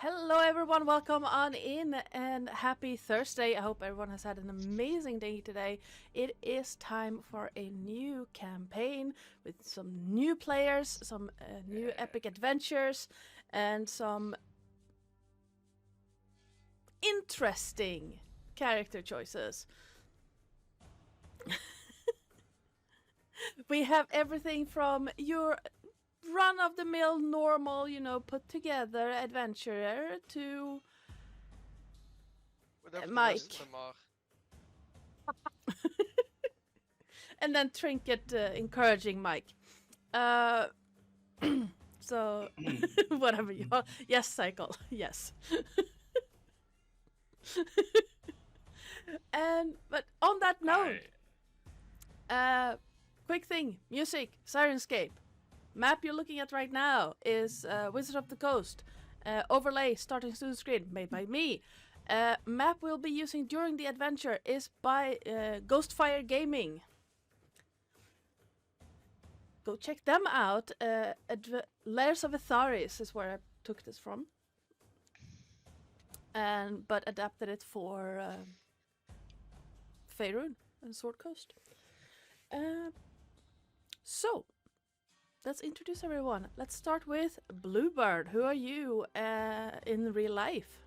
Hello, everyone. Welcome on in and happy Thursday. I hope everyone has had an amazing day today. It is time for a new campaign with some new players, some new epic adventures, and some interesting character choices. We have everything from your run-of-the-mill, normal, put together adventurer to Whatever the Mike. rest of them are. And then Trinket encouraging Mike. So, whatever you are. Yes, Cycle. Yes. But on that note, quick thing. Music. Sirenscape. Map you're looking at right now is Wizard of the Coast. Overlay starting student screen made by me. Map we'll be using during the adventure is by Ghostfire Gaming. Go check them out. Layers of Atharis is where I took this from. But adapted it for Faerun and Sword Coast. So, let's introduce everyone. Let's start with Bluebird. Who are you in real life?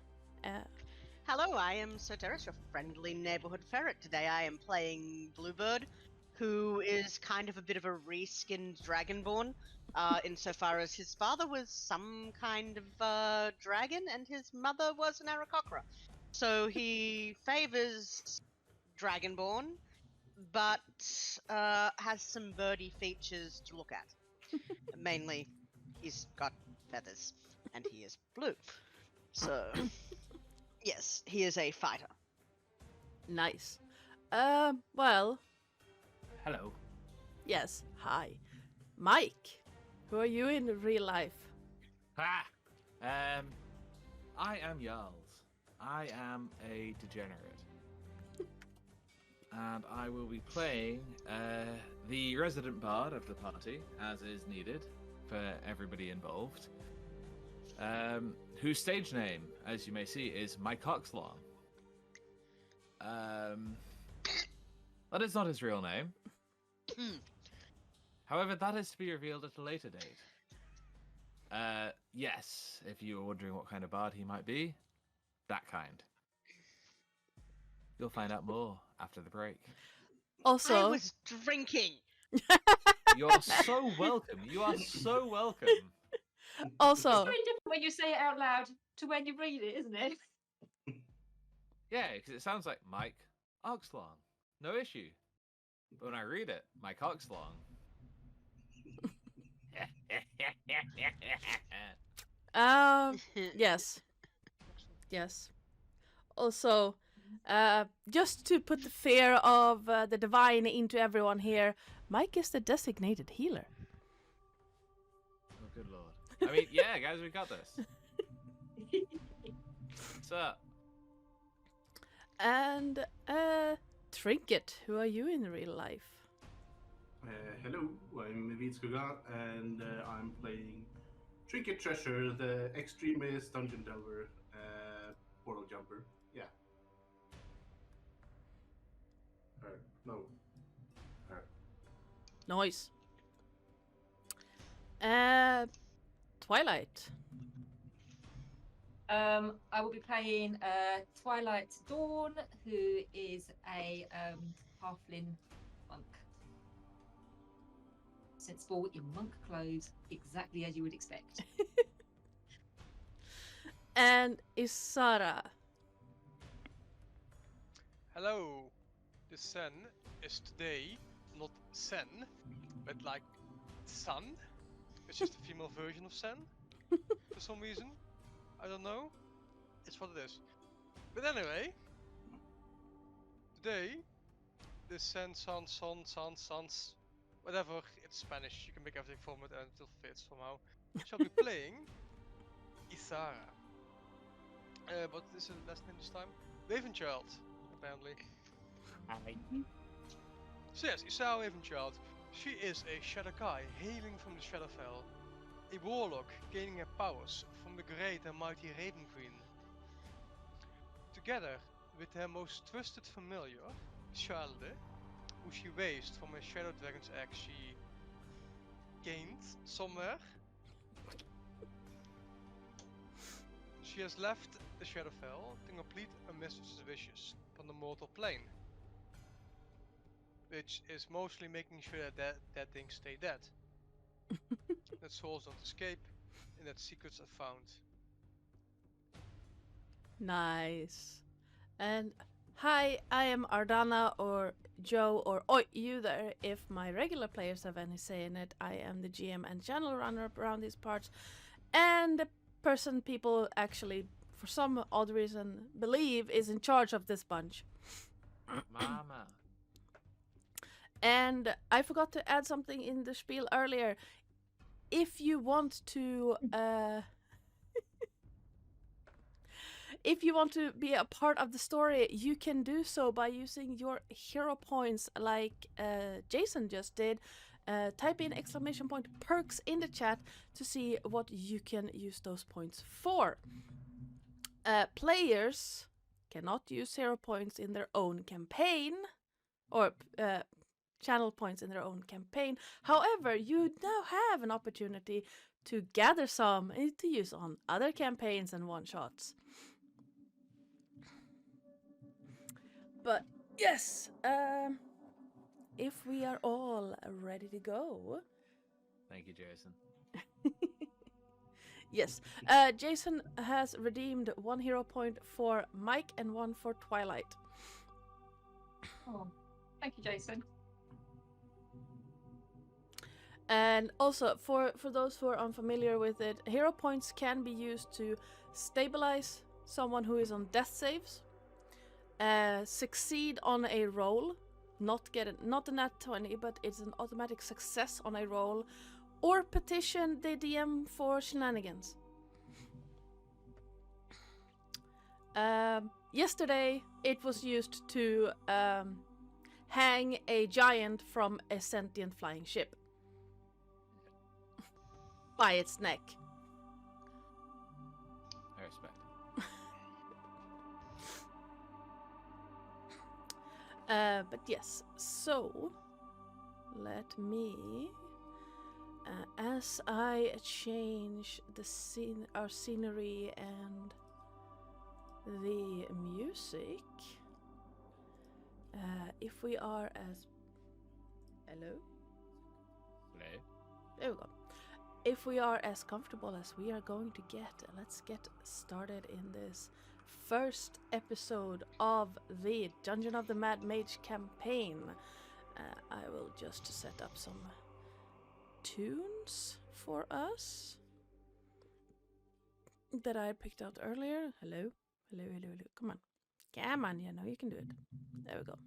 Hello, I am Sir Terris, your friendly neighborhood ferret. Today I am playing Bluebird, who is kind of a bit of a reskinned Dragonborn, insofar as his father was some kind of dragon and his mother was an Aarakocra. So he favors Dragonborn, but has some birdy features to look at. Mainly, he's got feathers, and he is blue. So, yes, he is a fighter. Nice. Well, Hello. yes, hi. Mike, who are you in real life? Ha! I am Jarls. I am a degenerate. And I will be playing the resident bard of the party, as is needed for everybody involved. Whose stage name, as you may see, is My Coxlong. That is not his real name. However, that is to be revealed at a later date. Yes, if you were wondering what kind of bard he might be, that kind. You'll find out more after the break. Also, I was drinking. You're so welcome. You are so welcome. Also, It's very different when you say it out loud to when you read it, isn't it? Yeah, because it sounds like Mike Oxlong. No issue. But when I read it, Mike Oxlong. yes. Yes. Also, just to put the fear of the divine into everyone here, Mike is the designated healer. Oh, good lord. I mean, yeah, guys, we got this. What's up? And Trinket, who are you in real life? Hello, I'm Vitskugga, and I'm playing Trinket Treasure, the extremist dungeon delver, portal jumper. Yeah. No. Noise. Twilight. I will be playing Twilight Dawn, who is a halfling monk. Sensible in monk clothes, exactly as you would expect. And Isara. Hello. The sun is today not Sen, but like sun. It's just a female version of Sen. For some reason. I don't know. It's what it is. But anyway. Today. The Sen, Sun, Suns. Whatever, it's Spanish. You can make everything from it and it fits somehow. Shall be playing Isara. But this is the last name this time. Ravenchild, apparently. So yes, Isara Ravenchild. She is a Shadowkai hailing from the Shadowfell. a warlock gaining her powers from the great and mighty Raven Queen. Together with her most trusted familiar, Charles, who she raised from a Shadow Dragon's egg she gained somewhere, she has left the Shadowfell to complete a mistress's wishes upon the mortal plane, which is mostly making sure that things stay dead, that souls don't escape, and that secrets are found. Nice. And hi, I am Ardana or Joe or Oi, you there. If my regular players have any say in it, I am the GM and channel runner around these parts, and the person people actually, for some odd reason, believe is in charge of this bunch. Mama. And I forgot to add something in the spiel earlier. If you want to if you want to be a part of the story, you can do so by using your hero points like Jason just did. Type in !perks in the chat to see what you can use those points for. Players cannot use hero points in their own campaign, or channel points in their own campaign. However, you now have an opportunity to gather some to use on other campaigns and one-shots. But yes, if we are all ready to go. Thank you, Jason. Yes, Jason has redeemed 1 hero point for Mike and 1 for Twilight. Oh, thank you, Jason. And also, for those who are unfamiliar with it, hero points can be used to stabilize someone who is on death saves, succeed on a roll, not a nat 20, but it's an automatic success on a roll, or petition the DM for shenanigans. Yesterday, it was used to hang a giant from a sentient flying ship by its neck. I respect. But yes, so let me, as I change the our scenery and the music, if we are as hello, there we go. If we are as comfortable as we are going to get, let's get started in this first episode of the Dungeon of the Mad Mage campaign. I will just set up some tunes for us that I picked out earlier. Hello. Come on, you know you can do it. There we go.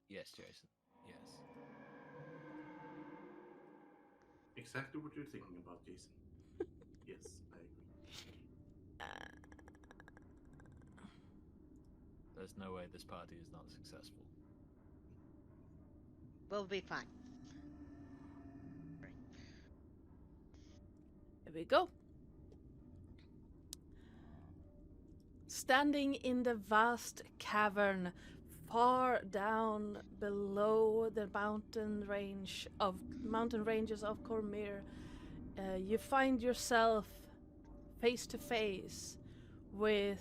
Yes, Jason. Yes. Exactly what you're thinking about, Jason. Yes, I agree. There's no way this party is not successful. We'll be fine. Here we go. Standing in the vast cavern far down below the mountain ranges of Cormyr, you find yourself face to face with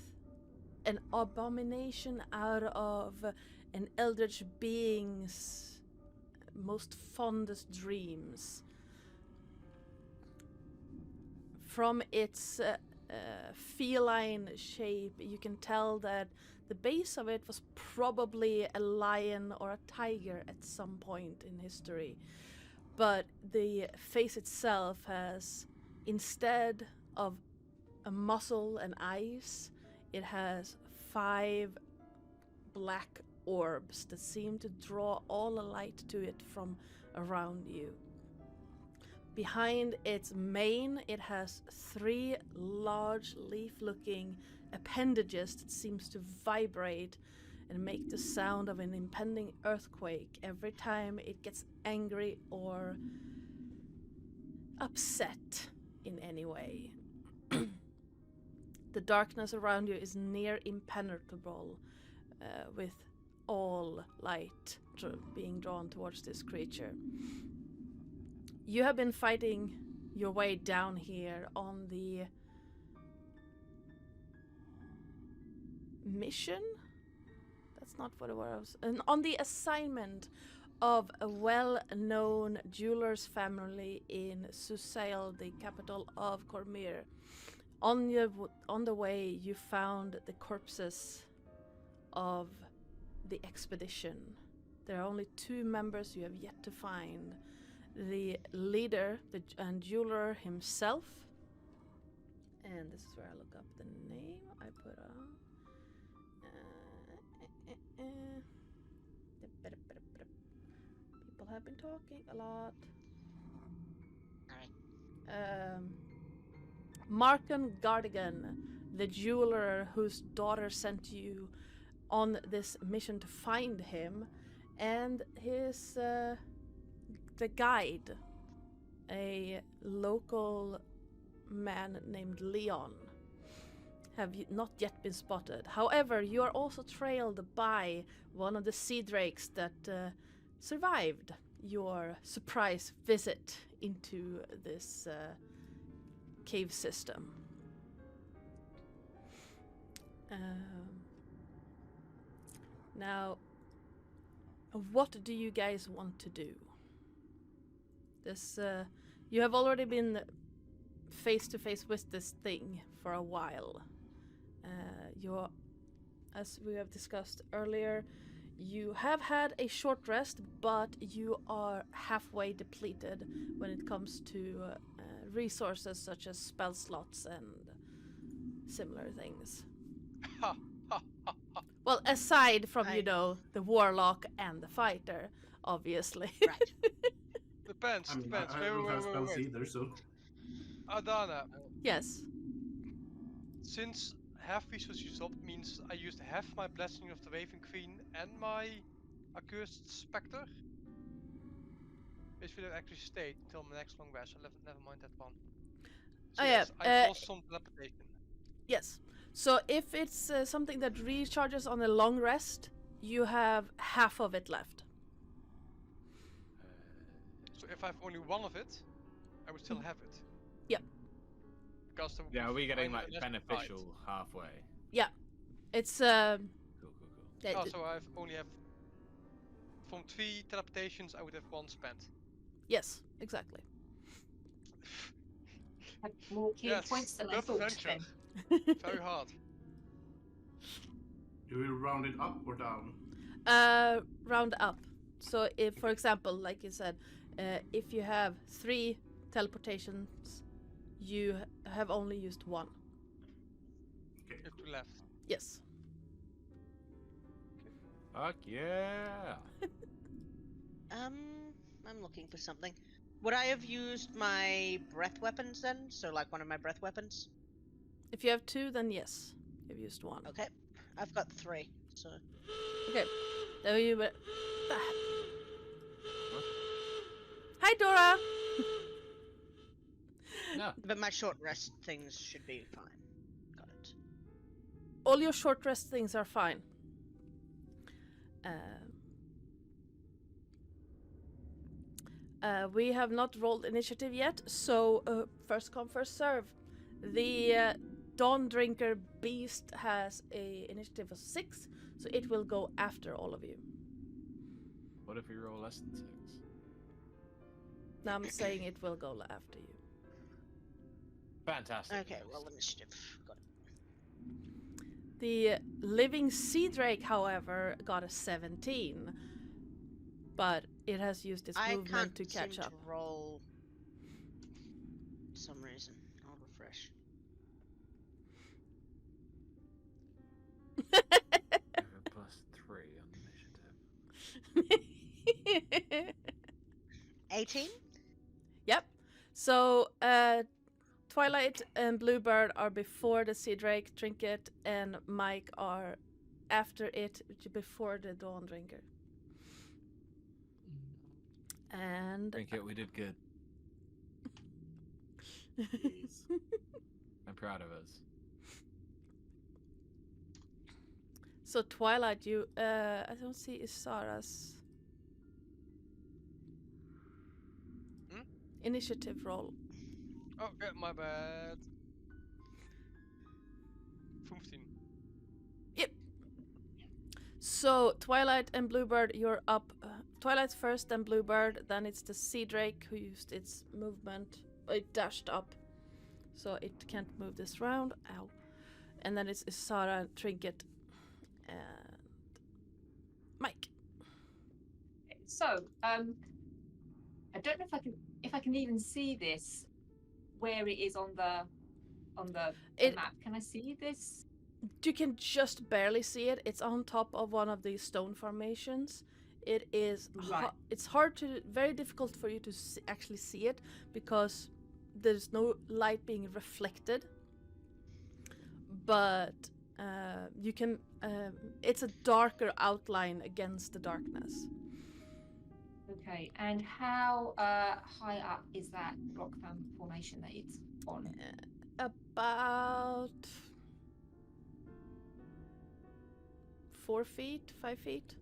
an abomination out of an eldritch being's most fondest dreams. From its feline shape, you can tell that the base of it was probably a lion or a tiger at some point in history. But the face itself has, instead of a muzzle and eyes, it has 5 black orbs that seem to draw all the light to it from around you. Behind its mane, it has 3 large leaf-looking appendages that seems to vibrate and make the sound of an impending earthquake every time it gets angry or upset in any way. The darkness around you is near impenetrable, with all light being drawn towards this creature. You have been fighting your way down here on the mission? That's not what it was. And on the assignment of a well-known jeweler's family in Susail, the capital of Cormyr. On the way, you found the corpses of the expedition. There are only 2 members you have yet to find. The leader and jeweler himself. And this is where I look up the name I put on. People have been talking a lot. Markham Gardigan, the jeweler whose daughter sent you on this mission to find him, and his the guide, a local man named Leon, have not yet been spotted. However, you are also trailed by one of the sea drakes that survived your surprise visit into this cave system. Now, what do you guys want to do? This, you have already been face to face with this thing for a while. You're, as we have discussed earlier, you have had a short rest, but you are halfway depleted when it comes to resources such as spell slots and similar things. Well, aside from, you know, the warlock and the fighter, obviously. Right. Depends. I mean, Depends. I don't have spells Wait. either, so... Adana, Yes. since half resource used up means I used half my Blessing of the Raven Queen and my Accursed Spectre. Which would have actually stayed until my next long rest, so never mind that one. So Oh, yes, yeah, I lost some teleportation. Yes. So if it's something that recharges on a long rest, you have half of it left. So if I have only one of it, I would still have it. Yep. Because Yeah, are we getting mine like less beneficial died. halfway? It's Cool. Oh, so I only have from 3 teleportations, I would have 1 spent. yes, exactly. Had more key Yes, points than I good thought adventure. then. Very hard. Do we round it up or down? Round up. So if, for example, like you said, if you have 3 teleportations, you have only used 1. Okay. You have 2 left. Yes. Fuck yeah! I'm looking for something. Would I have used my breath weapons then? So like one of my breath weapons? If you have 2, then yes, you've used 1. Okay. I've got 3, so... Okay. There you were. Hi, Dora. No. But my short rest things should be fine. Got it. All your short rest things are fine. We have not rolled initiative yet, so first come, first serve. The Dawn Drinker Beast has a initiative of 6, so it will go after all of you. What if we roll less than 6? Now I'm saying it will go after you. Fantastic. Okay, news. well, initiative. Got it. The Living Sea Drake, however, got a 17, but it has used its I movement can't to catch seem up. to roll... for some reason. I'll refresh. I have a +3 on initiative. 18? Yep. So, Twilight and Bluebird are before the Sea Drake, Trinket and Mike are after it, before the Dawn Drinker. And Drink it. We did good. Yes. I'm proud of us. so Twilight, you I don't see Isara's initiative roll. Oh, yeah, my bad. 15. So Twilight and Bluebird, you're up. Twilight's first, then Bluebird, then it's the Sea Drake who used its movement. It dashed up, so it can't move this round. Ow. And then it's Isara, Trinket, and Mike. So, I don't know if I can even see this, where it is on the map. Can I see this? You can just barely see it. It's on top of one of these stone formations. It is Right. it's very difficult for you to actually see it because there's no light being reflected. But you can. It's a darker outline against the darkness. Okay, and how high up is that rock formation that it's on? About 4 feet, 5 feet.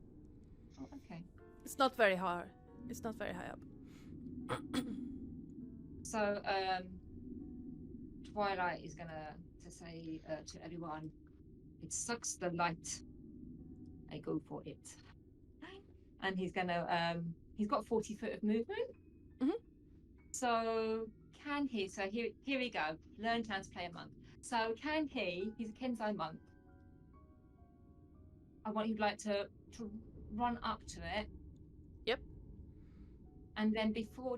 Oh, okay. It's not very high. It's not very high up. So, Twilight is gonna say to everyone, "It sucks the light. I go for it." And he's gonna he's got 40 foot of movement. Mhm. So can he? So here we go. Learn how to play a monk. So can he? He's a Kenzai monk. I want you like to run up to it. Yep. And then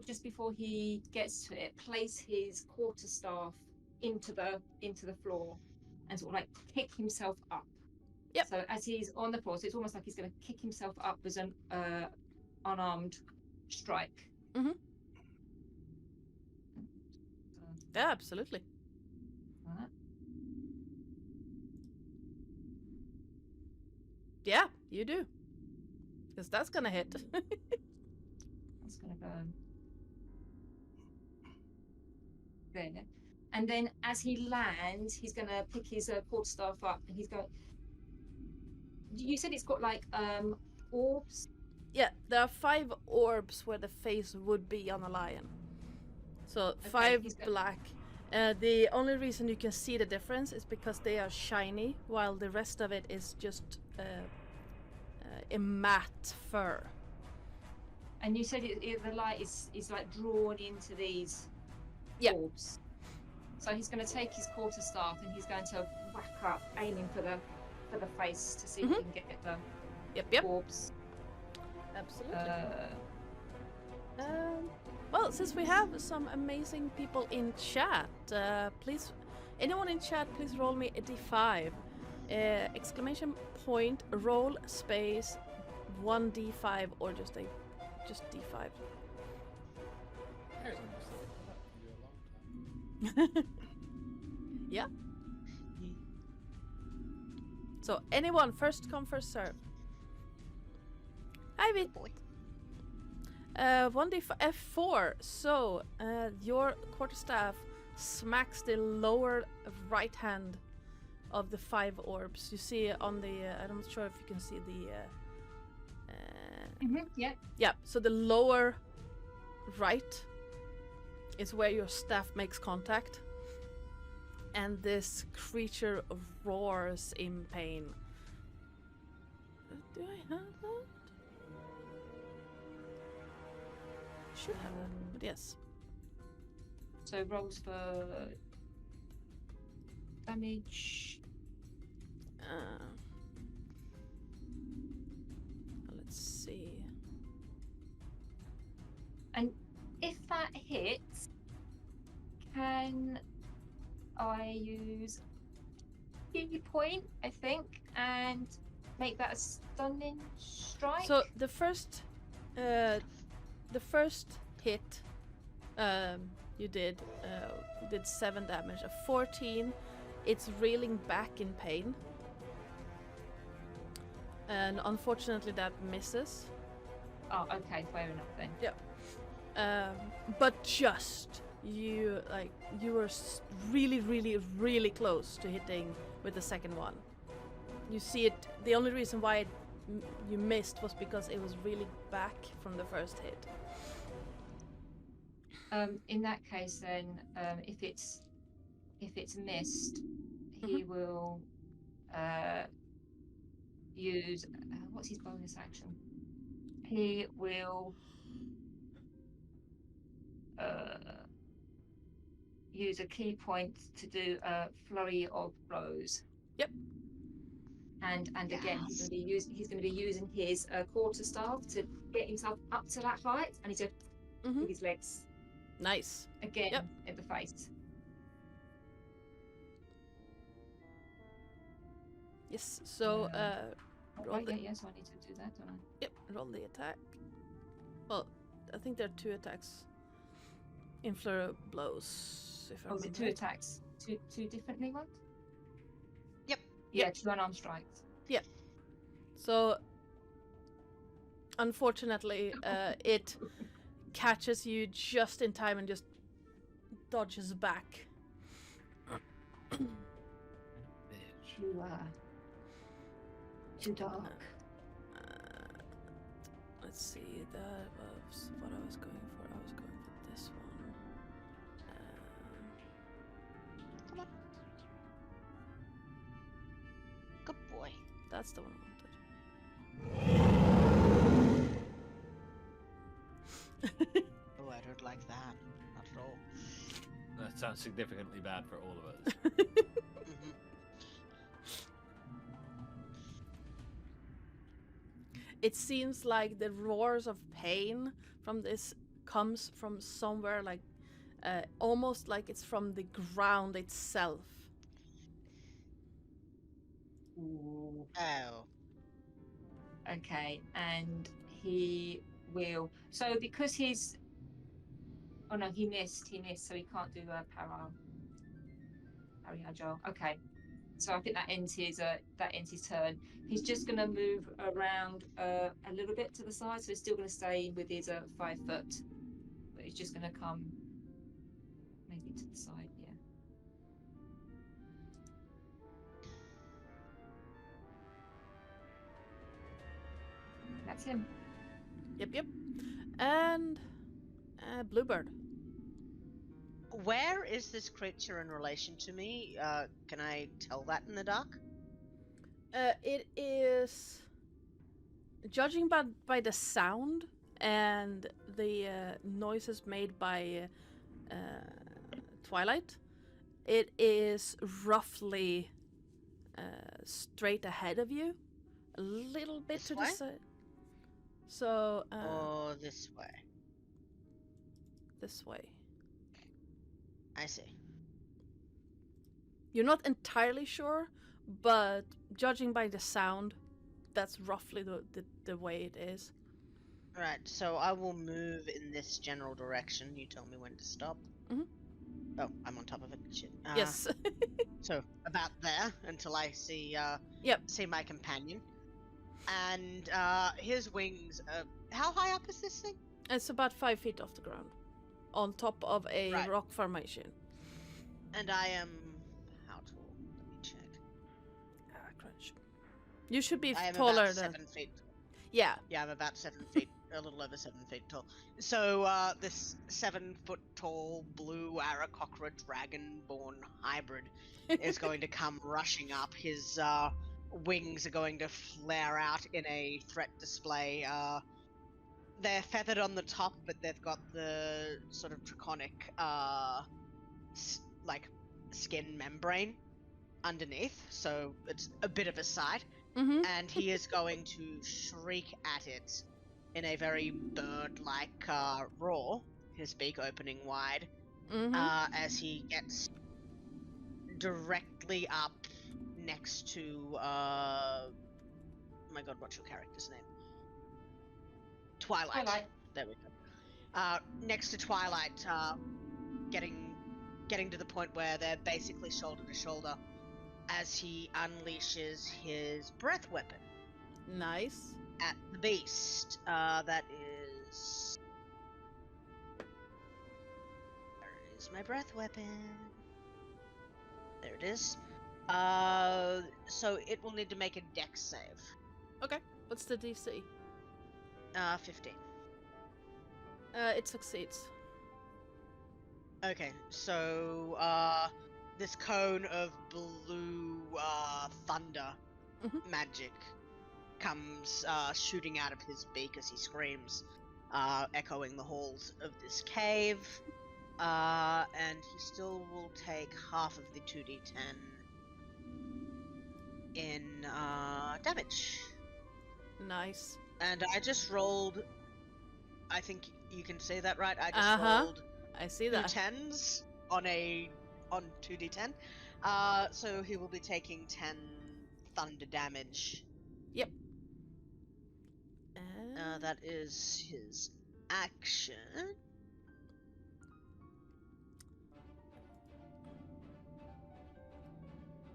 just before he gets to it, place his quarterstaff into the floor and sort of like kick himself up. Yep. So as he's on the floor, so it's almost like he's going to kick himself up as an unarmed strike. Mhm. Yeah, absolutely. Right. Yeah, you do. Because that's gonna hit. That's going to go there. And then as he lands, he's going to pick his quarterstaff up and he's going. You said it's got like orbs. Yeah, there are 5 orbs where the face would be on a lion. So Okay, 5 he's got- black. The only reason you can see the difference is because they are shiny, while the rest of it is just a matte fur. And you said the light is like drawn into these Yeah. orbs. So he's going to take his quarterstaff and he's going to whack up, aiming for the face to see if he can get the Yep. orbs. Absolutely. Well, since we have some amazing people in chat, please, anyone in chat, please roll me a d5. Exclamation point, roll space, 1d5, or just d5. There's almost like that can do a long time. Yeah. So anyone, first come, first serve. Ivy. Boy. 1d4. So your quarterstaff smacks the lower right hand of the 5 orbs. You see on the. I'm not sure if you can see the. Yeah. Yeah. So the lower right is where your staff makes contact, and this creature roars in pain. Do I have that? Should have that, but yes. So rolls for damage. Let's see. And if that hits, can I use key point, I think, and make that a stunning strike? So the first hit, you did 7 damage. A 14, it's reeling back in pain. and unfortunately that misses. Oh, okay, fair enough then. But just you were really, really, really close to hitting with the second one. You see it. The only reason why you missed was because it was really back from the first hit. In that case, then, if it's missed, he will use what's his bonus action? He will use a key point to do a flurry of blows. Yep. And again, Yes. he's going to be using his quarterstaff to get himself up to that height, and he's going to with his legs. Nice. Again, at the face. Yes. So roll the... yes, I need to do that, don't I? Yep. Roll the attack. Well, I think there are 2 attacks. In flurry of blows. If I Oh, is it remember 2 right. attacks? Two differently ones? Yep. Yeah, 2 unarmed strikes. So, unfortunately, it catches you just in time and just dodges back. Bitch. Too dark. Let's see, that was what I was going for. I was going for this one. Come on. Good boy. That's the one I wanted. Oh, I don't like that. Not at all. That sounds significantly bad for all of us. Mhm. It seems like the roars of pain from this comes from somewhere like almost like it's from the ground itself. Ooh. Oh. Okay, and he will. So because he's. Oh no, he missed, so he can't do a parry agile. Okay, so I think that ends his turn. He's just going to move around a little bit to the side, so he's still going to stay with his 5 foot, but he's just going to come maybe to the side. Yeah. That's him. Yep. And Bluebird. Where is this creature in relation to me? Can I tell that in the dark? It is, judging by the sound and the noises made by Twilight, it is roughly straight ahead of you, a little bit This to way? the side. So Or this way? this way. I see. You're not entirely sure, but judging by the sound, that's roughly the way it is. Right, so I will move in this general direction. You tell me when to stop. Mhm. Oh, I'm on top of it. Shit. Yes. So about there until I see see my companion. And his wings. How high up is this thing? It's about 5 feet off the ground, on top of a Right. rock formation. And I am how tall? Let me check. Crunch. You should be I am taller about than. 7 feet. Yeah. Yeah, I'm about 7 feet, a little over 7 feet tall. So this 7 foot tall blue Aarakocra dragonborn hybrid is going to come rushing up. His wings are going to flare out in a threat display. They're feathered on the top, but they've got the sort of draconic like skin membrane underneath, so it's a bit of a sight. Mm-hmm. And he is going to shriek at it in a very bird-like roar, his beak opening wide, Mm-hmm. as he gets directly up next to oh my god, what's your character's name? Twilight. There we go. Next to Twilight, getting to the point where they're basically shoulder to shoulder, as he unleashes his breath weapon. Nice. at the beast. That is. Where is my breath weapon? There it is. So it will need to make a dex save. Okay. What's the DC? 15. It succeeds. Okay, so this cone of blue thunder Mhm. magic comes shooting out of his beak as he screams, echoing the halls of this cave. And he still will take half of the 2d10 in damage. Nice. And I just rolled. I think you can say that right. I just Uh-huh. rolled I see two that. tens on 2d10. So he will be taking 10 thunder damage. Yep. And That is his action.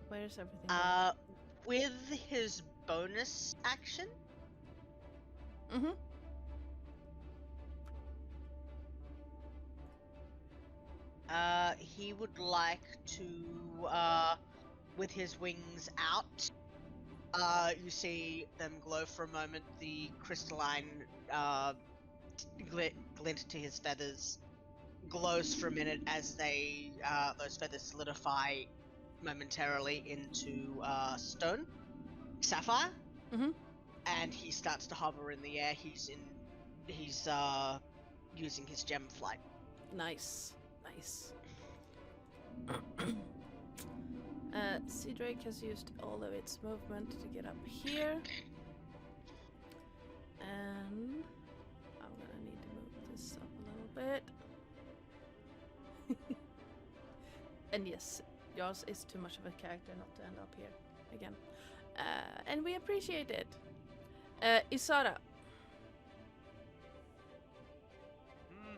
where's everything? going? With his bonus action, Mm-hmm. he would like to, with his wings out, you see them glow for a moment. The crystalline glint to his feathers glows for a minute as those feathers solidify momentarily into stone, sapphire, Mhm. and he starts to hover in the air. He's using his gem flight. Nice. Nice. Sea Drake has used all of its movement to get up here. And I'm gonna need to move this up a little bit. And yes, Jarls is too much of a character not to end up here again. And we appreciate it. Isara, Hmm,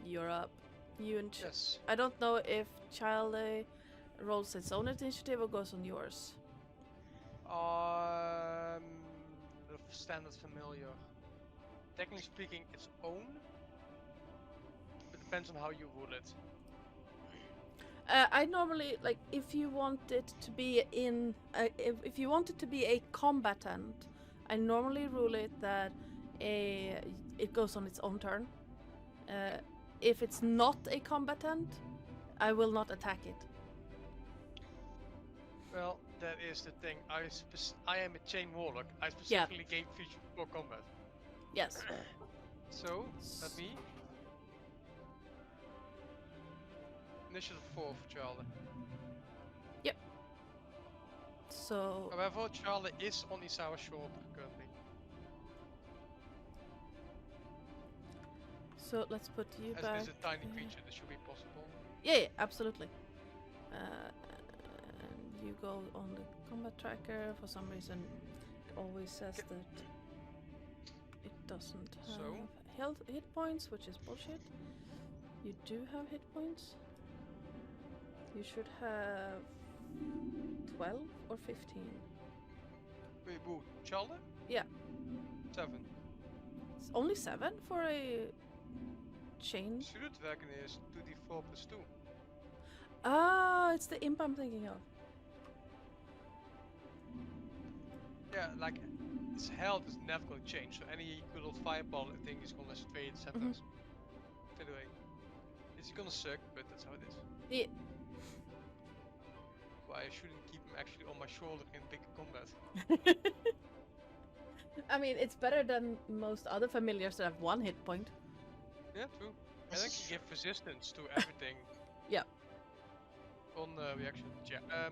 you're up. You and yes. I don't know if Charlie rolls its own initiative or goes on yours. The standard familiar. Technically speaking, its own. It depends on how you rule it. I normally like if you want it to be in if you want it to be a combatant, I normally rule it that it goes on its own turn. If it's not a combatant, I will not attack it. Well, that is the thing. I am a chain warlock. I specifically gave feature for combat. Yes. So let me. Initiative 4 for Charlie. So However, Charlie is on Isawa's shoulder currently. let's put you As back. it is a tiny creature, this should be possible. Yeah, absolutely. And you go on the combat tracker. For some reason, it always says that it doesn't have So? hit points, which is bullshit. You do have hit points. You should have 12 or 15. Wait, who? Charlie? Yeah. 7. It's only 7 for a chain. Pseudo Dragon is 2d4 plus 2. Ah, it's the imp I'm thinking of. Yeah, like its health is never gonna change, so any good old fireball I think is gonna straight set Mhm. us. Anyway, it's gonna suck, but that's how it is. Yeah. Why I shouldn't keep him actually on my shoulder in big combat. I mean, it's better than most other familiars that have 1 hit point. Yeah, true. And This I is can give resistance to everything. Yeah. On reaction. Yeah.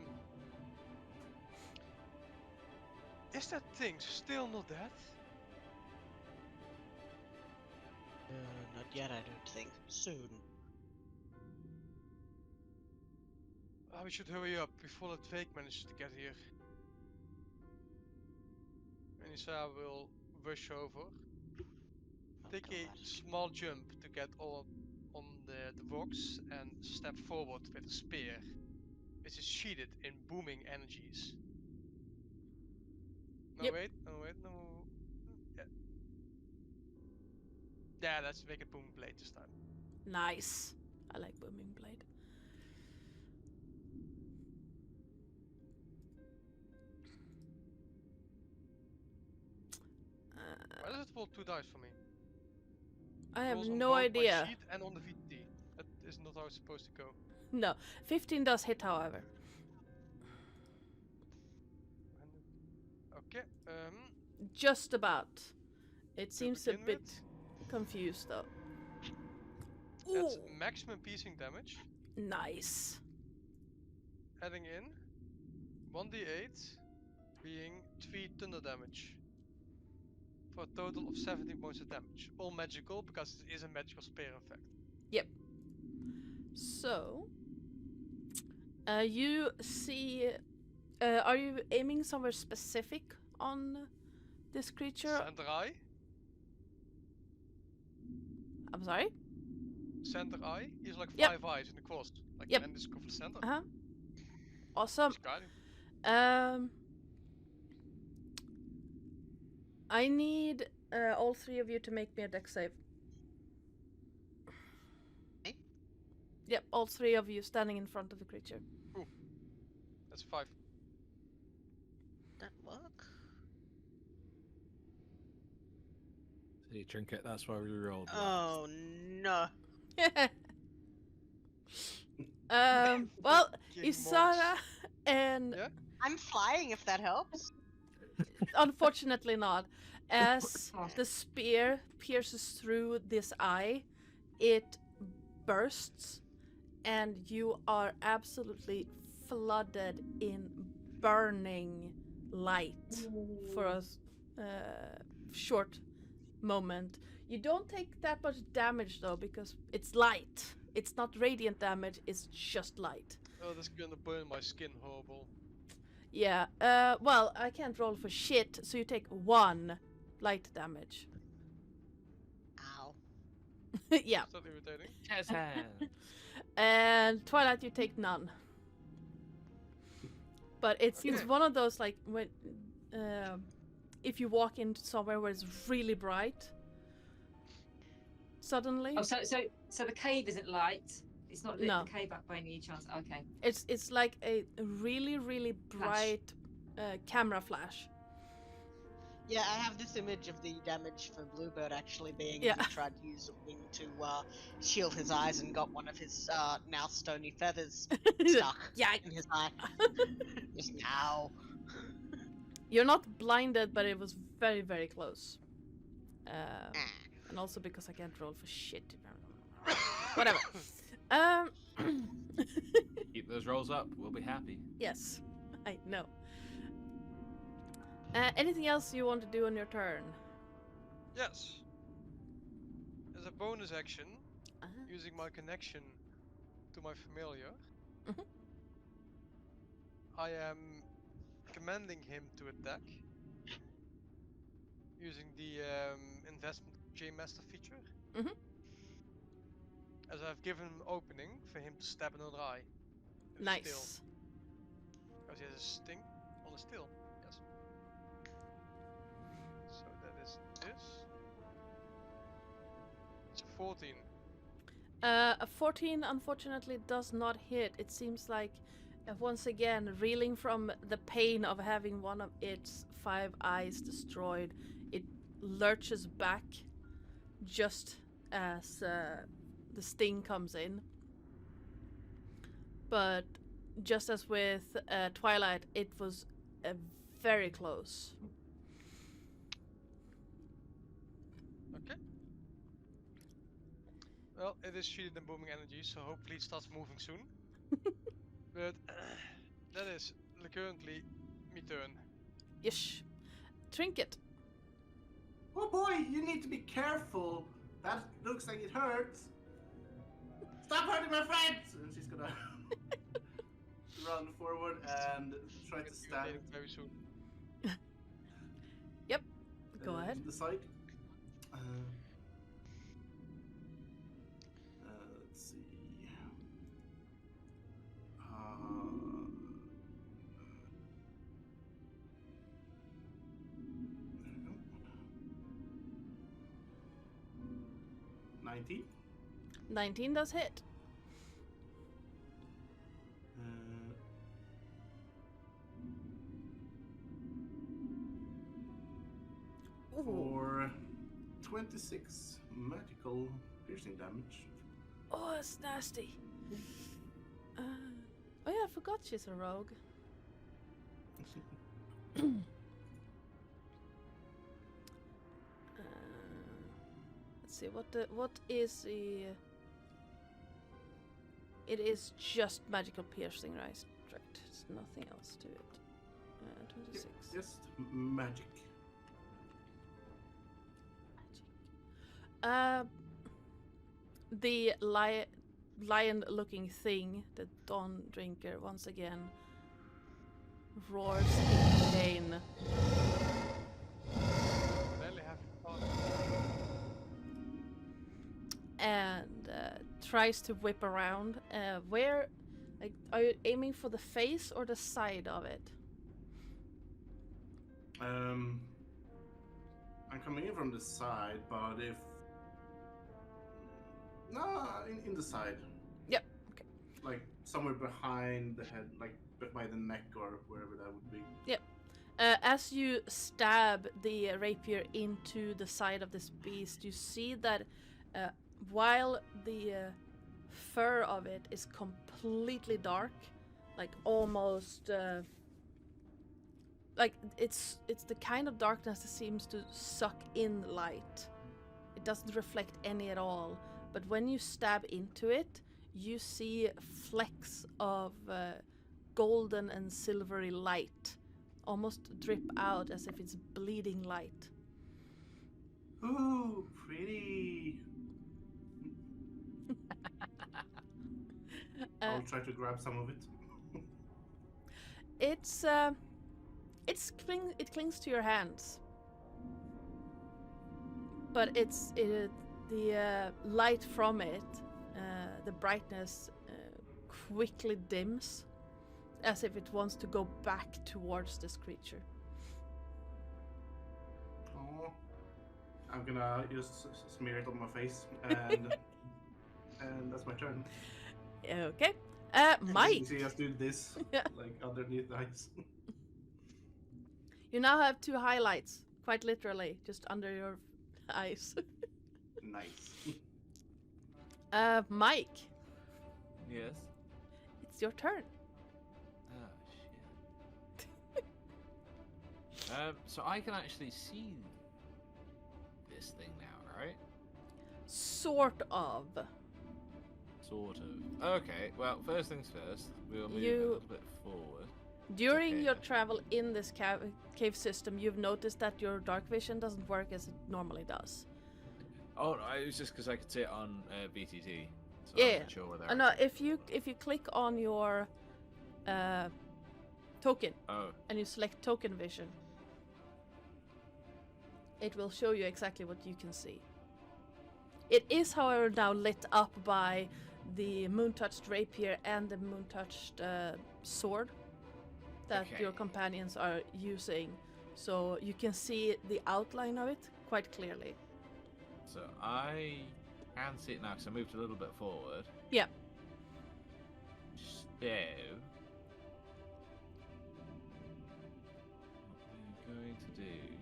Is that thing still not dead? not yet, I don't think. Soon. Oh, we should hurry up before that fake manages to get here. And Isaiah will rush over. Oh, Take a God. small jump to get on the rocks and step forward with a spear, which is sheathed in booming energies. No, Yep. wait, no, wait, no. Yeah. Yeah, let's make it boom blade this time. Nice. I like booming blade. Why does it roll 2 dice for me? I It have rolls on no both idea. my sheet and on the VT. That is not how it's supposed to go. No, 15 does hit, however. Okay, Just about. It to seems a begin bit with, confused though. that's Ooh, maximum piercing damage. nice. Adding in 1d8 being 3 thunder damage. For a total of 17 points of damage. All magical because it is a magical spear effect. Yep. So, you see. Are you aiming somewhere specific on this creature? Center eye. I'm sorry? Center eye. He's like Yep. 5 eyes in the cross. Like, Yep. and just go for the center. Uh huh. Awesome. Just guiding. I need all three of you to make me a dex save. Me? Yep, all three of you standing in front of the creature. That's 5. That work? See, Trinket, that's why we rolled. Oh no. Well, King Isara and Yeah? I'm flying if that helps. unfortunately not. As Oh. the spear pierces through this eye, it bursts, and you are absolutely flooded in burning light for a short moment. You don't take that much damage though, because it's light. It's not radiant damage, it's just light. Oh, that's gonna burn my skin horrible. Yeah, well, I can't roll for shit, so you take 1 light damage. Ow. Yeah. Is that irritating? Yes, And Twilight, you take none. But it's Okay. one of those, like, when if you walk into somewhere where it's really bright, suddenly Oh, so the cave isn't light. It's not lit No. the cave up by any chance. Okay. it's like a really bright camera flash. Yeah, I have this image of the damage for Bluebird actually being Yeah. he tried to use a wing to shield his eyes and got one of his now stony feathers stuck Yeah, in his eye. Just now. you're not blinded, but it was very close. And also because I can't roll for shit. Whatever. Keep those rolls up. We'll be happy. Yes, I know. Anything else you want to do on your turn? Yes. As a bonus action, Uh-huh. using my connection to my familiar, Mhm. I am commanding him to attack using the investment J Master feature. Mhm. As I've given him opening for him to stab another eye. With Nice. Steel. Because he has a sting on the steel. Yes. So that is this. It's a 14. A 14 unfortunately does not hit. It seems like, once again, reeling from the pain of having one of its 5 eyes destroyed, it lurches back just as the sting comes in. But just as with Twilight, it was very close. Okay. Well, it is shielded and booming energy, so hopefully it starts moving soon. But that is currently me turn. Ish. Trinket. Oh boy, you need to be careful. That looks like it hurts. Stop hurting my friends! And she's gonna run forward and try to It's stab irritating very soon. Go ahead. to the side. Let's see. 19. 19 does hit. Ooh. For 26 magical piercing damage. Oh, it's nasty. Oh yeah, I forgot she's a rogue. Let's see what is the. It is just magical piercing, right? There's nothing else to it. 26. Just magic. The lion-looking thing, the Dawn Drinker, once again roars in pain. Barely have fun. And tries to whip around. Where, like, are you aiming for the face or the side of it? I'm coming in from the side, but if no, in the side. Yep. Okay. Like somewhere behind the head, like by the neck or wherever that would be. Yep. As you stab the rapier into the side of this beast, you see that while the fur of it is completely dark, like almost like it's the kind of darkness that seems to suck in light. It doesn't reflect any at all. But when you stab into it, you see flecks of golden and silvery light almost drip out as if it's bleeding light. Ooh, pretty. I'll try to grab some of it. It clings to your hands, but the light from it, the brightness quickly dims, as if it wants to go back towards this creature. Oh, I'm gonna just smear it on my face, and and that's my turn. Okay. You Mike, see us do this, Yeah. like underneath the eyes. you now have 2 highlights, quite literally, just under your eyes. Nice. Mike, Yes. it's your turn. Oh shit. So I can actually see this thing now, right? Sort of. Sort of. Okay. Well, first things first. We'll move a You- little bit forward. During okay. your travel in this cave system, you've noticed that your dark vision doesn't work as it normally does. Oh, no, it was just because I could see it on BTT. So I Yeah. wasn't sure whether. No, if you click on your token Oh. and you select token vision, it will show you exactly what you can see. It is, however, now lit up by the moon-touched rapier and the moon-touched sword that your Okay. companions are using, so you can see the outline of it quite clearly. So I can see it now because I moved a little bit forward. Yeah. So, what we're going to do.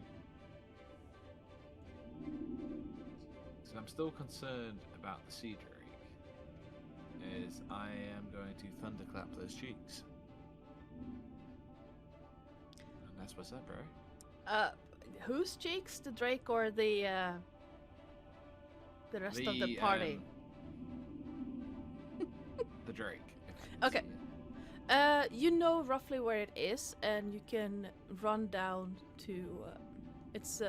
So I'm still concerned about the sea drake. Is I am going to thunderclap those cheeks. And that's what's up, bro. Whose cheeks? The Drake or the rest of the party? The drake. Okay. You know roughly where it is, and you can run down to. It's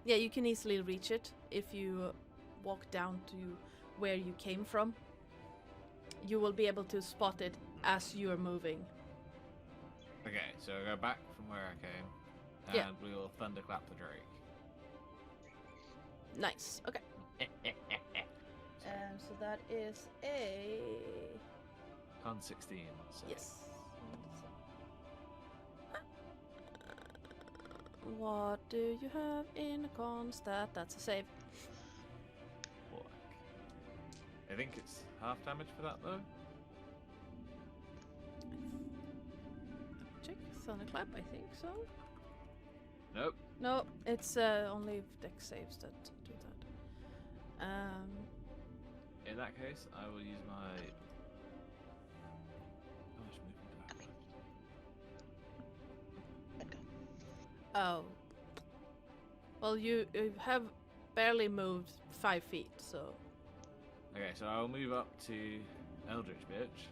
yeah, you can easily reach it if you walk down to where you came from. You will be able to spot it as you are moving. Okay, so I go back from where I came, and Yeah. we will thunderclap the drake. Nice. Okay. So that is a Con 16. So. yes. What do you have in a con stat? That's a save. think it's half damage for that though. Check thunderclap. I think so. Nope. No, it's only dex saves that do that. In that case, I will use my. How much movement do I have left? Oh. Well, you have barely moved 5 feet, so. Okay, so I will move up to Eldritch Bitch,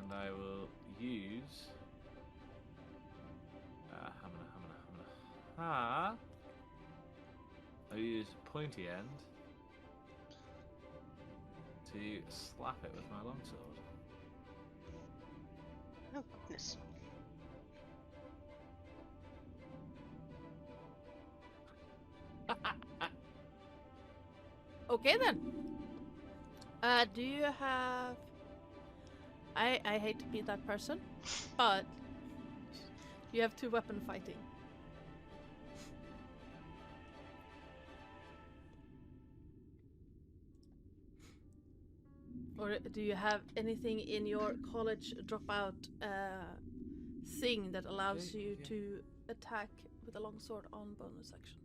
and I will use. I'll use Pointy End to slap it with my longsword. Oh, goodness. Okay then. Do you have? I hate to be that person, but you have 2 weapon fighting. Or do you have anything in your college dropout thing that allows you to attack with a longsword on bonus action?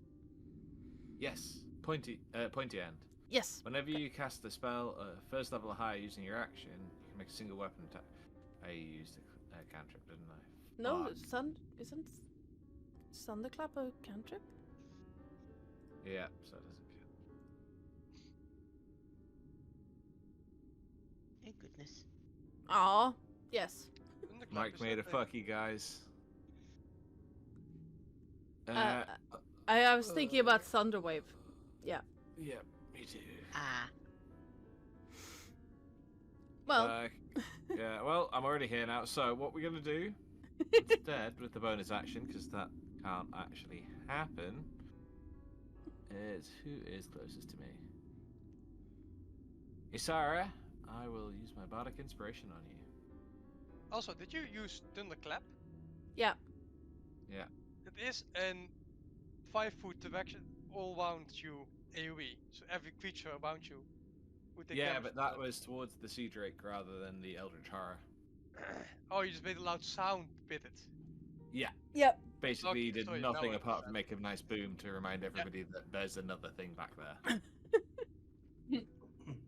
Yes, Pointy End. Yes. Whenever you cast a spell, first level or higher using your action, you can make a single weapon attack. I used a cantrip, didn't I? No, Fuck. isn't thunderclap a cantrip? Yeah, so it doesn't count. Oh, goodness. Aw, yes. Thunderclap Mike is made a not fuck you guys. I was thinking about Thunderwave. Yeah. Yeah, me too. Ah. Well, Yeah, well, I'm already here now, so what we're going to do instead with the bonus action, because that can't actually happen, is who is closest to me? Isara, I will use my bardic inspiration on you. Also, did you use Thunderclap? yeah. Yeah. It is an 5-foot direction all around you AoE, so every creature around you would take Yeah, damage but from that was towards the Sea Drake rather than the Eldritch Horror. Oh, you just made a loud sound with it. Yeah. Yep. Basically, Okay, you did sorry, now nothing I apart from understand. make a nice boom to remind everybody that there's another thing back there.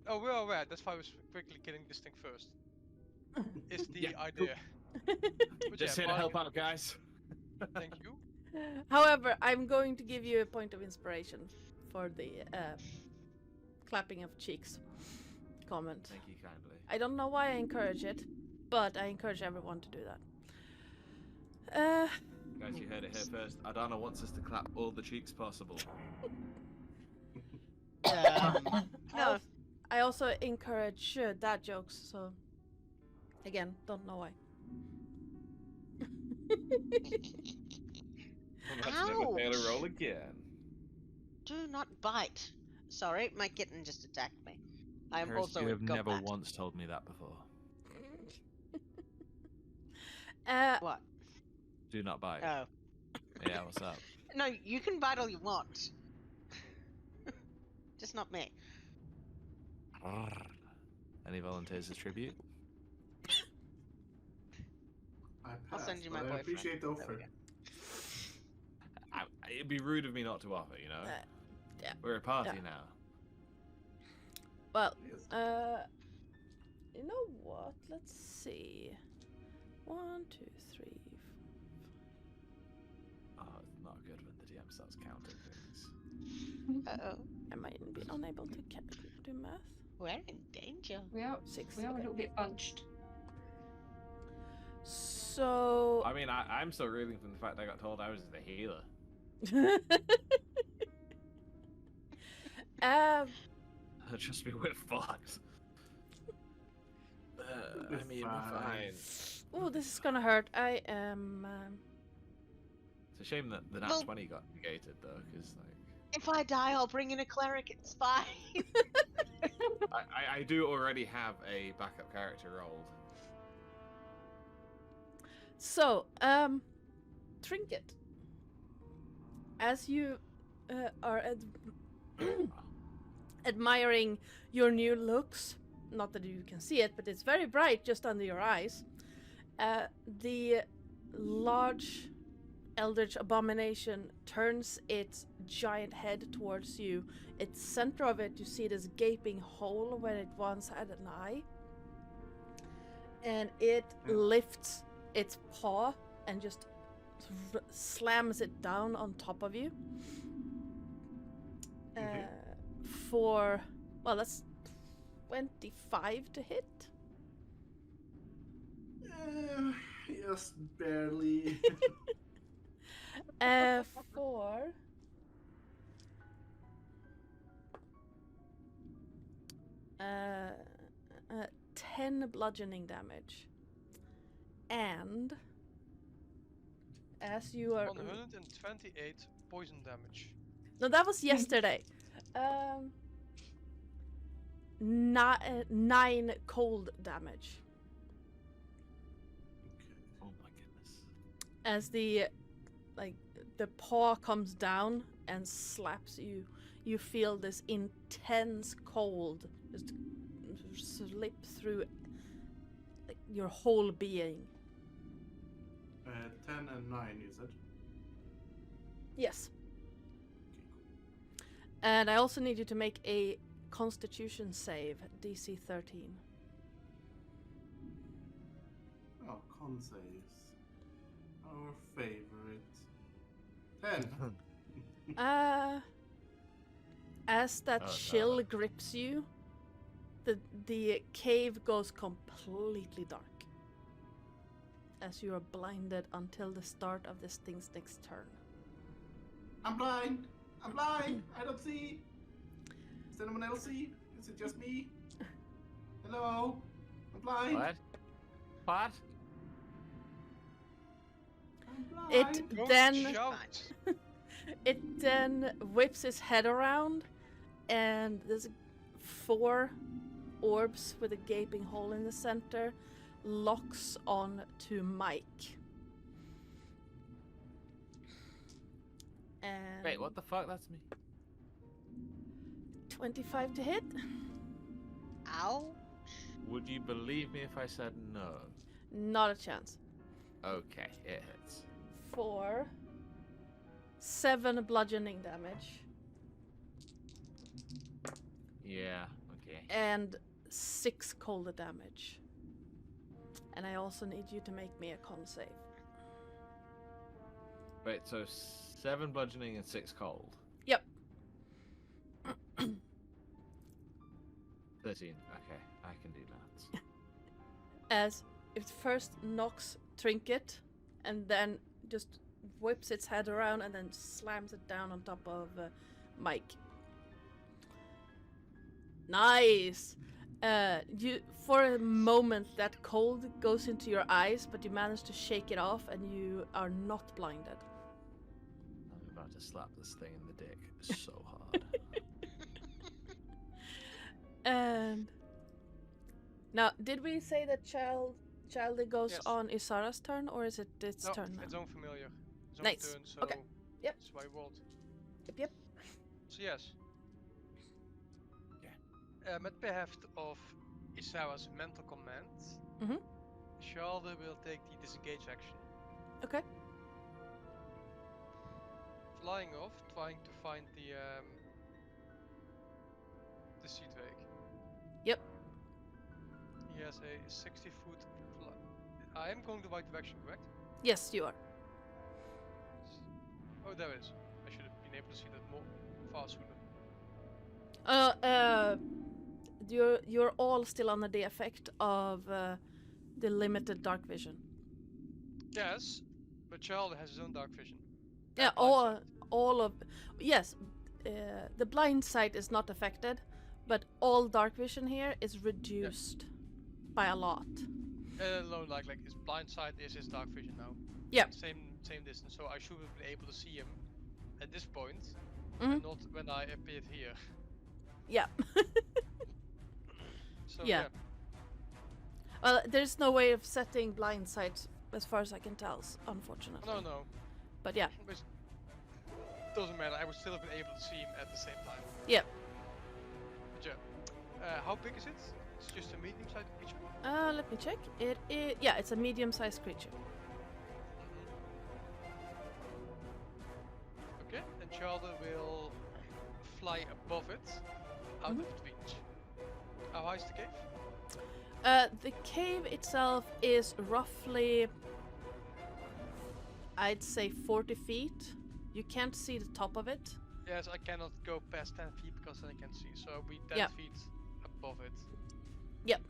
Oh, we're aware. That's why I was quickly killing this thing first. Is the Yeah, idea. But Just yeah, here to help bardic out, guys. Thank you. However, I'm going to give you a point of inspiration for the clapping of cheeks comment. Thank you kindly. I don't know why I encourage it, but I encourage everyone to do that. Guys, you heard it here first. Adana wants us to clap all the cheeks possible. No. I also encourage dad jokes, so again, don't know why. Let's Ouch. never fail to roll again. Do not bite. Sorry, my kitten just attacked me. I am Terris, also you a have never gobbat. once told me that before. What? Do not bite. Oh. Yeah, what's up? No, you can bite all you want. Just not me. Any volunteers as tribute? I I'll send passed, you my but I boyfriend. appreciate the There we offer. go. It'd be rude of me not to offer, you know? Yeah. We're a party Yeah. now. Well, Yes. you know what? Let's see. 1, 2, 3. Oh, it's not good when the DM starts counting things. Uh-oh. I might be unable to do math. We're in danger. We are 6. we are a Okay. little bit bunched. So. I mean, I'm still reeling from the fact I got told I was the healer. Trust me, we're fucked. I mean, we're fine. Oh, this is gonna hurt. I am. It's a shame that the nat Well- 20 got negated, though, because, like... If I die, I'll bring in a cleric. It's fine. I do already have a backup character rolled. So, Trinket. As you are admiring your new looks. Not that you can see it, but it's very bright just under your eyes. The large eldritch abomination turns its giant head towards you. Its center of it, you see this gaping hole where it once had an eye. And it lifts its paw and just slams it down on top of you. For, well, that's 25 to hit. Just barely. For 10 bludgeoning damage. And as you are 128 poison damage. no, that was yesterday. 9 cold damage. Oh my goodness. As the paw comes down and slaps you, you feel this intense cold just slip through your whole being. 10 and 9, you said? Yes. And I also need you to make a Constitution save, DC 13. Oh, con saves. Our favorite. 10. As that Oh, chill no. grips you, the cave goes completely dark. As you are blinded until the start of this thing's next turn. I'm blind! I'm blind! I don't see! Does anyone else see? Is it just me? Hello? I'm blind! What? What? I'm blind! It Don't then shout. it then whips its head around, and there's 4 orbs with a gaping hole in the center, locks on to Mike. And Wait, what the fuck? That's me. 25 to hit. Ow. Would you believe me if I said no? Not a chance. Okay, it hits. For 7 bludgeoning damage Yeah, okay. and 6 cold damage. And I also need you to make me a con save. Wait, so 7 bludgeoning and 6 cold. Yep. 13. Okay, I can do that. As it first knocks Trinket and then just whips its head around and then slams it down on top of Mike. Nice! You, for a moment, that cold goes into your eyes, but you manage to shake it off and you are not blinded. I'm about to slap this thing in the dick so hard. And now, did we say that Childy goes Yes. on Isara's turn, or is it its No, turn now? it's unfamiliar. It's Nice. turn, so Okay. Yep. that's why I rolled. Yep. So yes. Yeah. Met beheft of Isara's mental command, Mhm. Shalde will take the disengage action. Okay. Flying off, trying to find the seed wake. Yep. He has a 60-foot I am going the right direction, correct? Yes, you are. Oh, there it is. I should have been able to see that more far sooner. You're all still under the effect of the limited dark vision. Yes, but Charles has his own dark vision. Yeah, And blind all of yes, the blind sight is not affected, but all dark vision here is reduced by a lot. No, like his blind side is his dark vision now. Yep. Same distance. So I should have been able to see him at this point, Mhm. and not when I appeared here. Yeah. So Yeah. Well, there's no way of setting blind sight as far as I can tell, unfortunately. No. But yeah. But doesn't matter. I would still have been able to see him at the same time. Yeah. How big is it? It's just a medium-sized creature. Let me check. It is, yeah, it's a medium-sized creature. Okay, and Charlotte will fly above it, out of reach. How high is the cave? The cave itself is roughly, I'd say 40 feet. You can't see the top of it. Yes, I cannot go past 10 feet because then I can see, so I'll be 10 Yep. feet above it. Yep.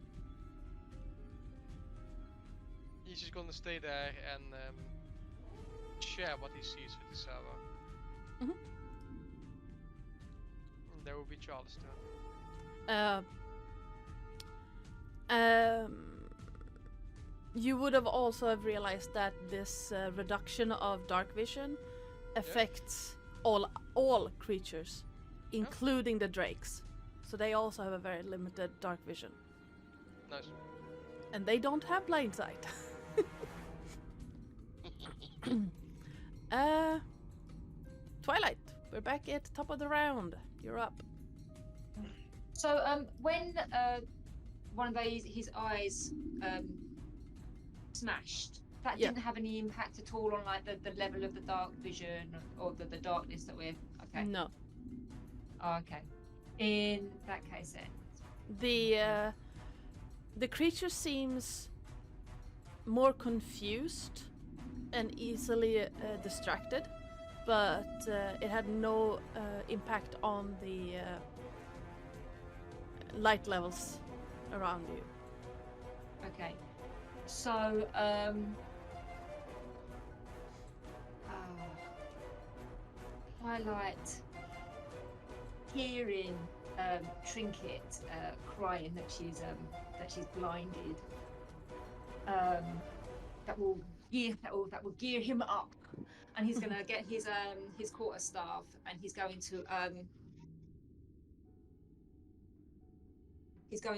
He's just gonna stay there and share what he sees with Isara. Mhm. And there will be Charles' turn. You would have also have realized that this reduction of dark vision affects all creatures, including the drakes. So they also have a very limited dark vision, Nice. and they don't have blind sight. Twilight, we're back at the top of the round. You're up. So when one of his eyes smashed, that Yeah. didn't have any impact at all on like the level of the dark vision or the darkness that we're okay. No. Oh, okay. In that case then. The creature seems more confused and easily distracted, but it had no impact on the light levels around you. Okay. So Twilight hearing Trinket crying that she's blinded. That will gear him up, and he's gonna get his quarterstaff, and he's going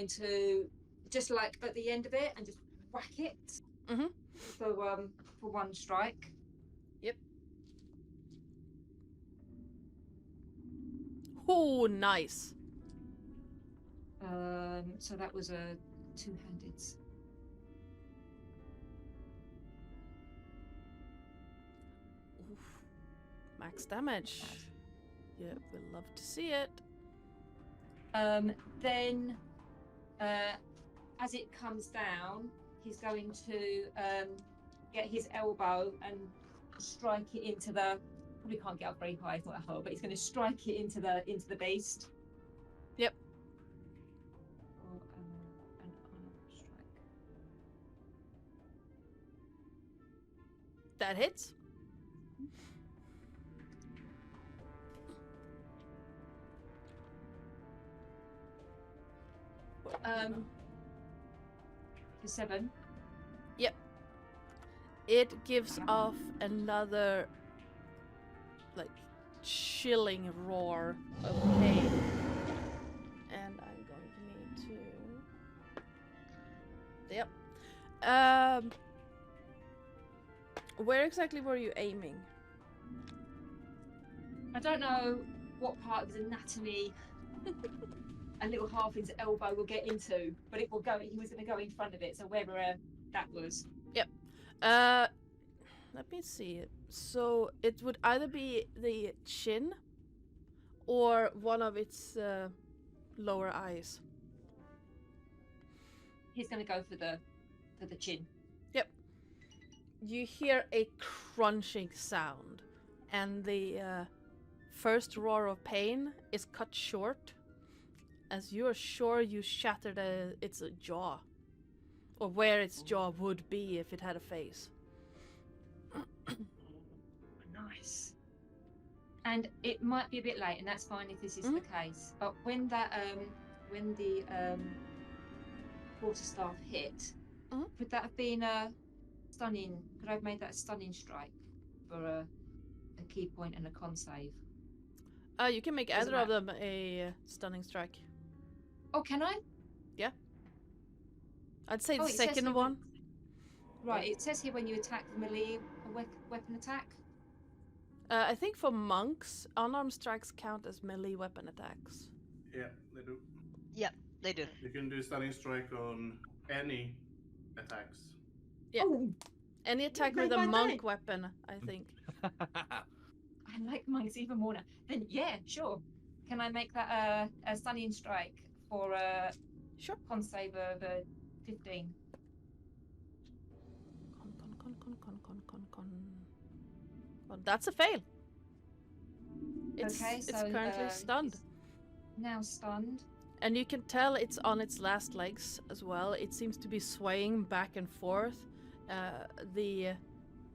to just like at the end of it and just whack it for one strike. Yep. Oh, nice. So that was a two-handed. Oof. Max damage. Yeah, we'll love to see it. Then, as it comes down, he's going to get his elbow and strike it into the. Probably can't get up very high, it's not a hole, but he's going to strike it into the beast. Yep. Or an unarmed strike. That hits. For 7. Yep. It gives off another like chilling roar of pain. And I'm going to need to. Yep. Where exactly were you aiming? I don't know what part of his anatomy a little half his elbow will get into, but it will go. He was going to go in front of it, so wherever that was. Yep. Let me see. So it would either be the chin or one of its lower eyes. He's going to go for the chin. Yep. You hear a crunching sound, and the first roar of pain is cut short, as you are sure you shattered its jaw, or where its jaw would be if it had a face. Nice. And it might be a bit late, and that's fine if this is the case. But when that when the quarterstaff hit, could that have been a stunning? Could I have made that a stunning strike for a key point and a con save? You can make Doesn't either of them a stunning strike. Oh, can I? Yeah. I'd say Oh, the it says second here one. Right. It says here when you attack melee weapon attack. I think for monks, unarmed strikes count as melee weapon attacks. Yeah, they do. Yep. They do. You can do stunning strike on any attacks. Yeah. Oh, Any attack Read with a my monk dice. weapon, I think. I like mine's even more now. Then yeah, sure. Can I make that a stunning strike for a Sure. con save of 15? Con. Well, that's a fail. It's Okay, it's so currently stunned. it's now stunned. And you can tell it's on its last legs as well. It seems to be swaying back and forth. The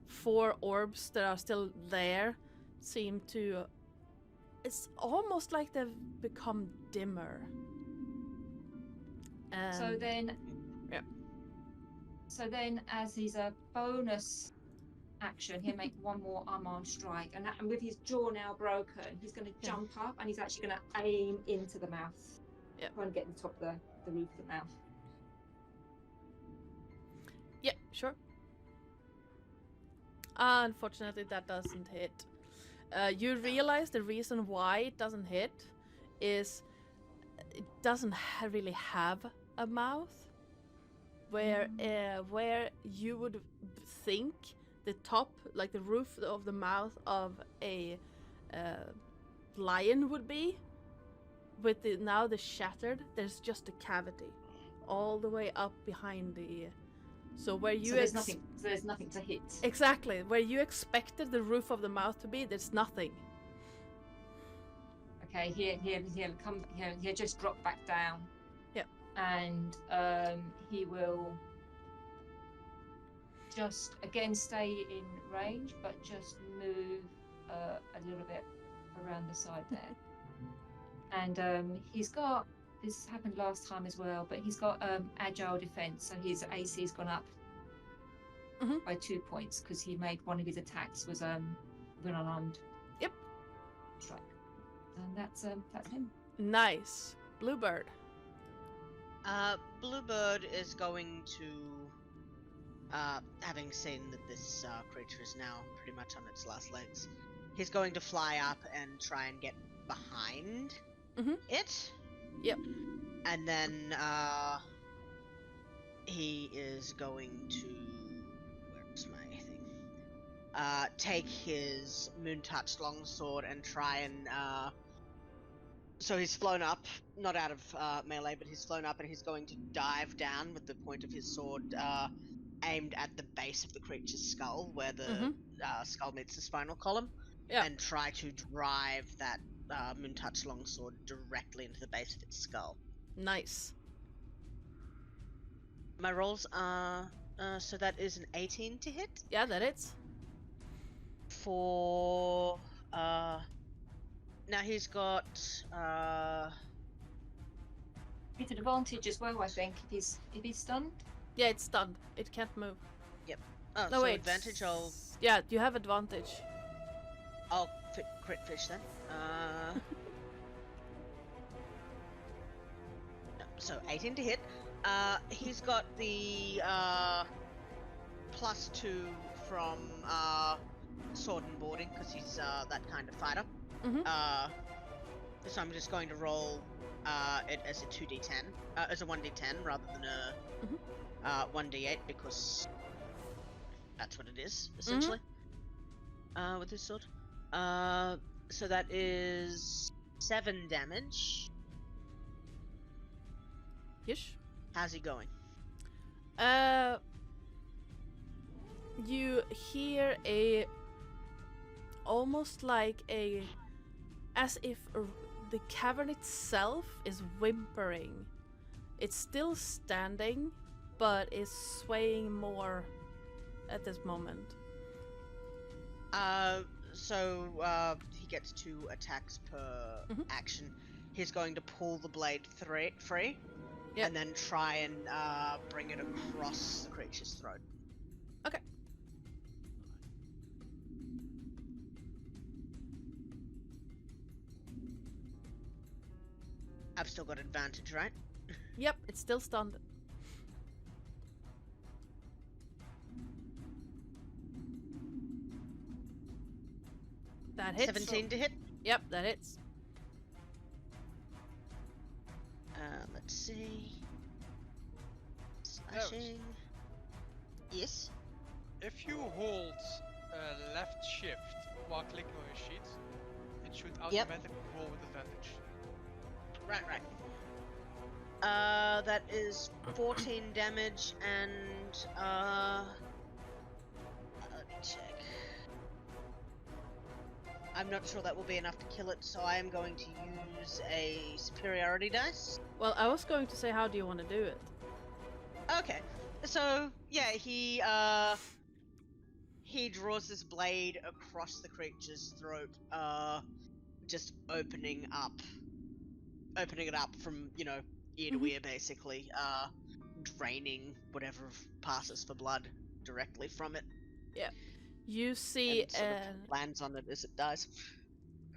4 orbs that are still there seem to... It's almost like they've become dimmer. So then, yeah. So then, as his bonus action, he'll make one more unarmed strike, and with his jaw now broken, he's going to jump up and he's actually going to aim into the mouth. Yeah. Try and get the top of the roof of the mouth. Yeah, sure. Unfortunately, that doesn't hit. You realize the reason why it doesn't hit is it doesn't really have a mouth. Where you would think the top, like the roof of the mouth of a lion would be, with now the shattered, there's just a cavity all the way up behind the. So where you there's nothing to hit. Exactly where you expected the roof of the mouth to be, there's nothing. Okay, he'll just drop back down. Yeah. And he will just again stay in range, but just move a little bit around the side there. And he's got, this happened last time as well, but he's got agile defense, so his AC's gone up by 2 points because he made one of his attacks was unarmed. Yep. Strike. And that's him. Nice. Bluebird. Bluebird is going to, having seen that this creature is now pretty much on its last legs, he's going to fly up and try and get behind it. Yep. And then he is going to, where's my thing? Take his Moon-Touched longsword and try and so he's flown up, not out of melee, but he's flown up and he's going to dive down with the point of his sword aimed at the base of the creature's skull, where the skull meets the spinal column, and try to drive that Moon-Touched longsword directly into the base of its skull. Nice. My rolls are, so that is an 18 to hit. Yeah, that is. For, now he's got, It's an advantage as well, I think, if he's stunned. Yeah, it's stunned. It can't move. Yep. Oh, No, so wait. advantage, Yeah, you have advantage. I'll crit fish then. So 18 to hit. He's got the +2 from sword and boarding because he's that kind of fighter. So I'm just going to roll it as a 2d10, as a 1d10 rather than a 1d8 because that's what it is essentially. With this sword. So that is 7 damage. Yes. How's he going? You hear almost like as if the cavern itself is whimpering. It's still standing, but is swaying more at this moment. So he gets 2 attacks per action. He's going to pull the blade free, Yep. and then try and bring it across the creature's throat. Okay. I've still got advantage, right? Yep, it's still stunned. That hits. 17 to hit. Yep, that hits. Let's Let's see. Slashing. Yes. If you hold left shift while clicking on your sheet, it should automatically roll with advantage. Right. That is 14 damage and let me check. I'm not sure that will be enough to kill it, so I am going to use a superiority dice. Well, I was going to say, how do you want to do it? Okay. So, yeah, he draws this blade across the creature's throat, just opening it up from, ear to ear, basically, draining whatever passes for blood directly from it. Yeah. You see and sort of lands on it as it dies.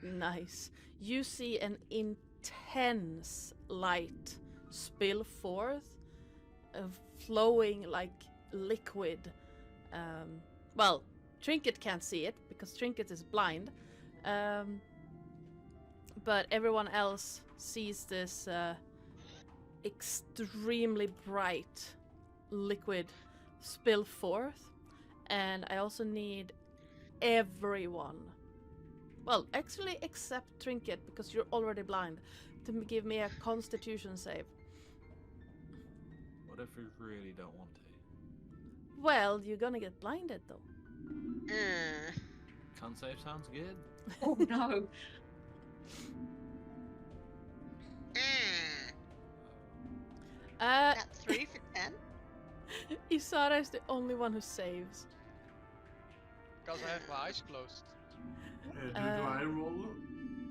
Nice. You see an intense light spill forth, flowing like liquid. Well, Trinket can't see it because Trinket is blind. But everyone else sees this extremely bright liquid spill forth. And I also need everyone, well, actually except Trinket, because you're already blind, to give me a Constitution save. What if we really don't want to? Well, you're gonna get blinded though. Con save sounds good. Oh no. Got 3 for 10. Isara is the only one who saves. Because I have my eyes closed. Do I roll?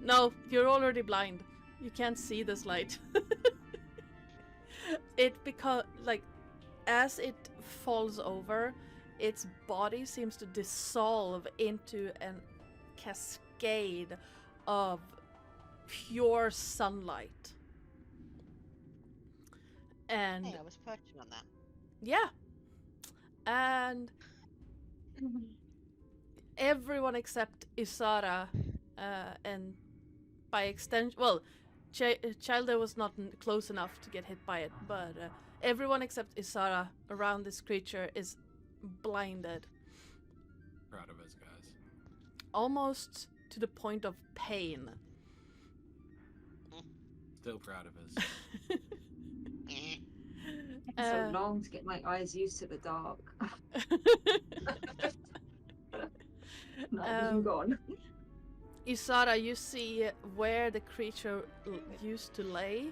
No, you're already blind. You can't see this light. As it falls over, its body seems to dissolve into a cascade of pure sunlight. And Hey, I was perching on that. yeah. And everyone except Isara, and by extension, well, Childa was not close enough to get hit by it, but everyone except Isara around this creature is blinded. Proud of us, guys. Almost to the point of pain. Still proud of us. So long to get my eyes used to the dark. Now you're gone. Isara, you see where the creature used to lay.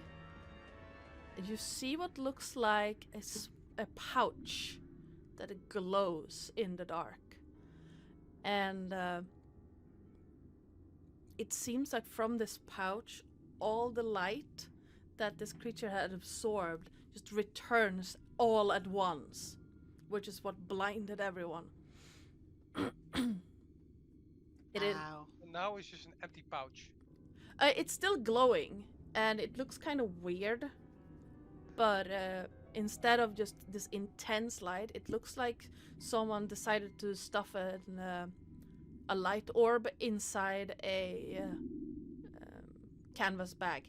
You see what looks like a pouch that glows in the dark. And it seems like from this pouch, all the light that this creature had absorbed just returns all at once, which is what blinded everyone. It is. Ow. And now it's just an empty pouch. It's still glowing, and it looks kind of weird. But instead of just this intense light, it looks like someone decided to stuff a light orb inside a canvas bag.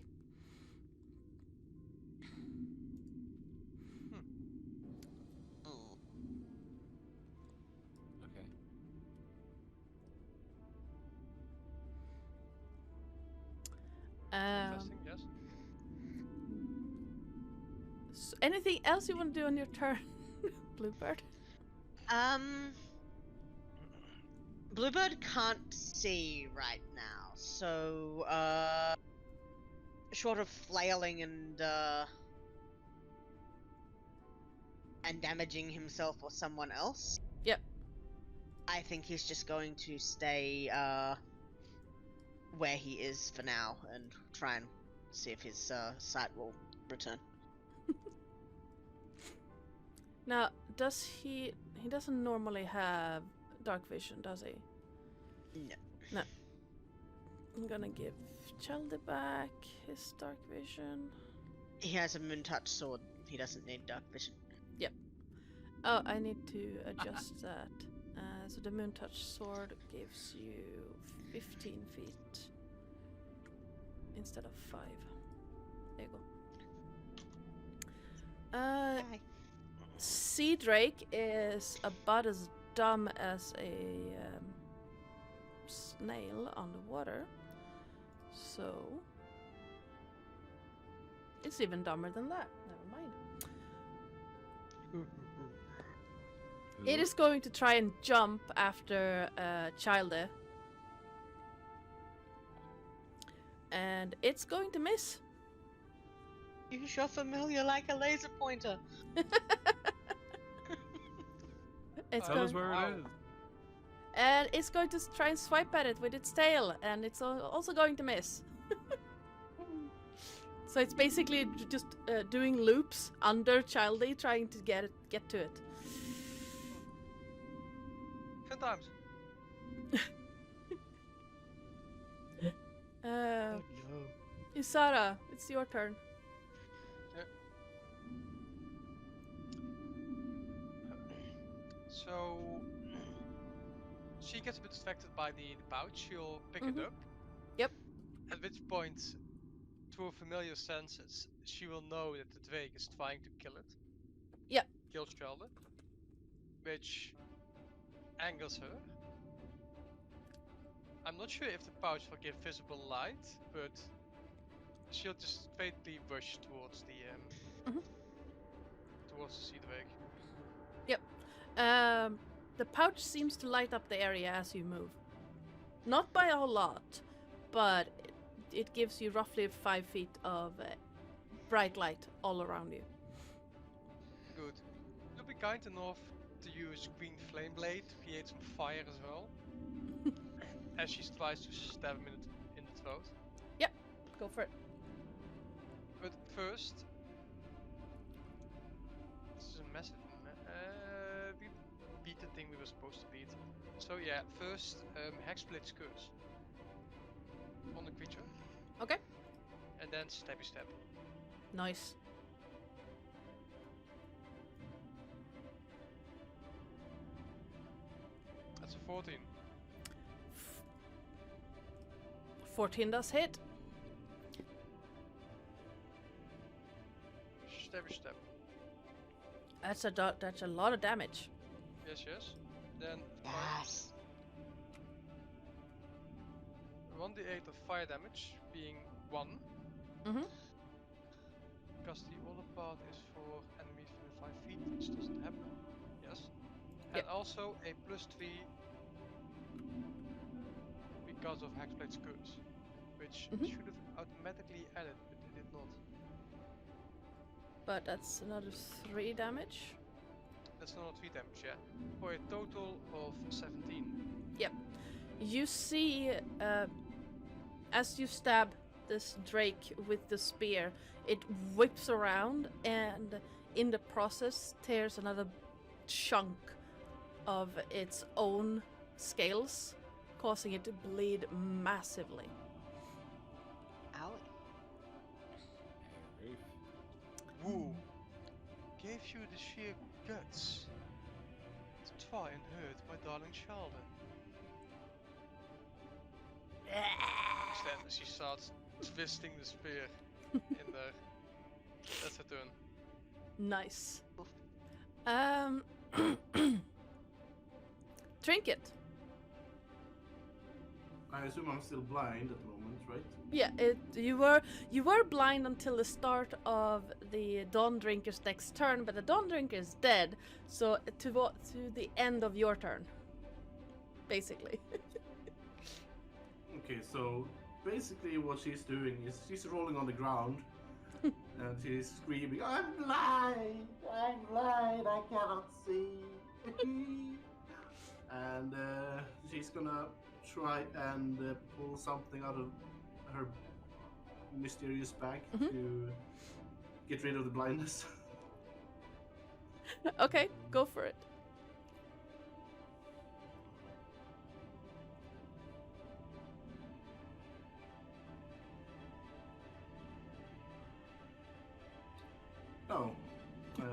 Okay. Interesting, yes. So anything else you want to do on your turn, Bluebird? Bluebird can't see right now, so short of flailing and damaging himself or someone else. Yep. I think he's just going to stay where he is for now and try and see if his sight will return. Now, does he doesn't normally have dark vision, does he? No. I'm gonna give Chalda back his dark vision. He has a moon touch sword. He doesn't need dark vision. Oh, I need to adjust that. So the moon touch sword gives you 15 feet instead of 5. There you go. Hi. Sea Drake is about as dumb as a snail on the water. So it's even dumber than that. Never mind. It is going to try and jump after Childe. And it's going to miss. Use your familiar like a laser pointer. It's Tell us going, where it is. and it's going to try and swipe at it with its tail, and it's also going to miss. So it's basically just doing loops under Childe, trying to get to it. 10 times. Uh, Isara, it's your turn. So she gets a bit distracted by the pouch. She'll pick it up. Yep. At which point, through her familiar senses, she will know that the Drake is trying to kill it. Yep. Kill Charlotte. Which angers her. I'm not sure if the pouch will give visible light, but she'll just straightly rush towards the towards the sea drake. The pouch seems to light up the area as you move. Not by a lot, but it gives you roughly 5 feet of bright light all around you. Good. You'll be kind enough to use Green Flame Blade to create some fire as well. As she tries to stab him in the throat. Go for it. But first, this is a massive. We beat the thing we were supposed to beat. So yeah, first Hexblade's Curse on the creature. Okay. And then stabby stab. Nice. That's a 14. 14 does hit. Stabby stab. That's a lot of damage. Yes, yes. Then Yes. 1d8 of fire damage, being 1. Mm-hmm. Because the other part is for enemies within 5 feet, which doesn't happen. Yes. And Yep. also a +3 because of Hexblade's Curse, which Mhm. should have automatically added, but it did not. But that's another 3 damage. That's another 3 damage, yeah? For a total of 17. You see, as you stab this drake with the spear, it whips around and in the process tears another chunk of its own scales, causing it to bleed massively. Owie. Woo! Gave you the sheer guts to try and hurt my darling Sheldon. Then she starts twisting the spear in there. That's her turn. Nice. Trinket. I assume I'm still blind at the moment, right? Yeah, you were blind until the start of the Dawn Drinker's next turn, but the Dawn Drinker is dead, so to the end of your turn, basically. Okay, so basically what she's doing is she's rolling on the ground and she's screaming, I'm blind, I cannot see. And she's gonna try and pull something out of her mysterious bag to get rid of the blindness. Okay, go for it. Oh. Let's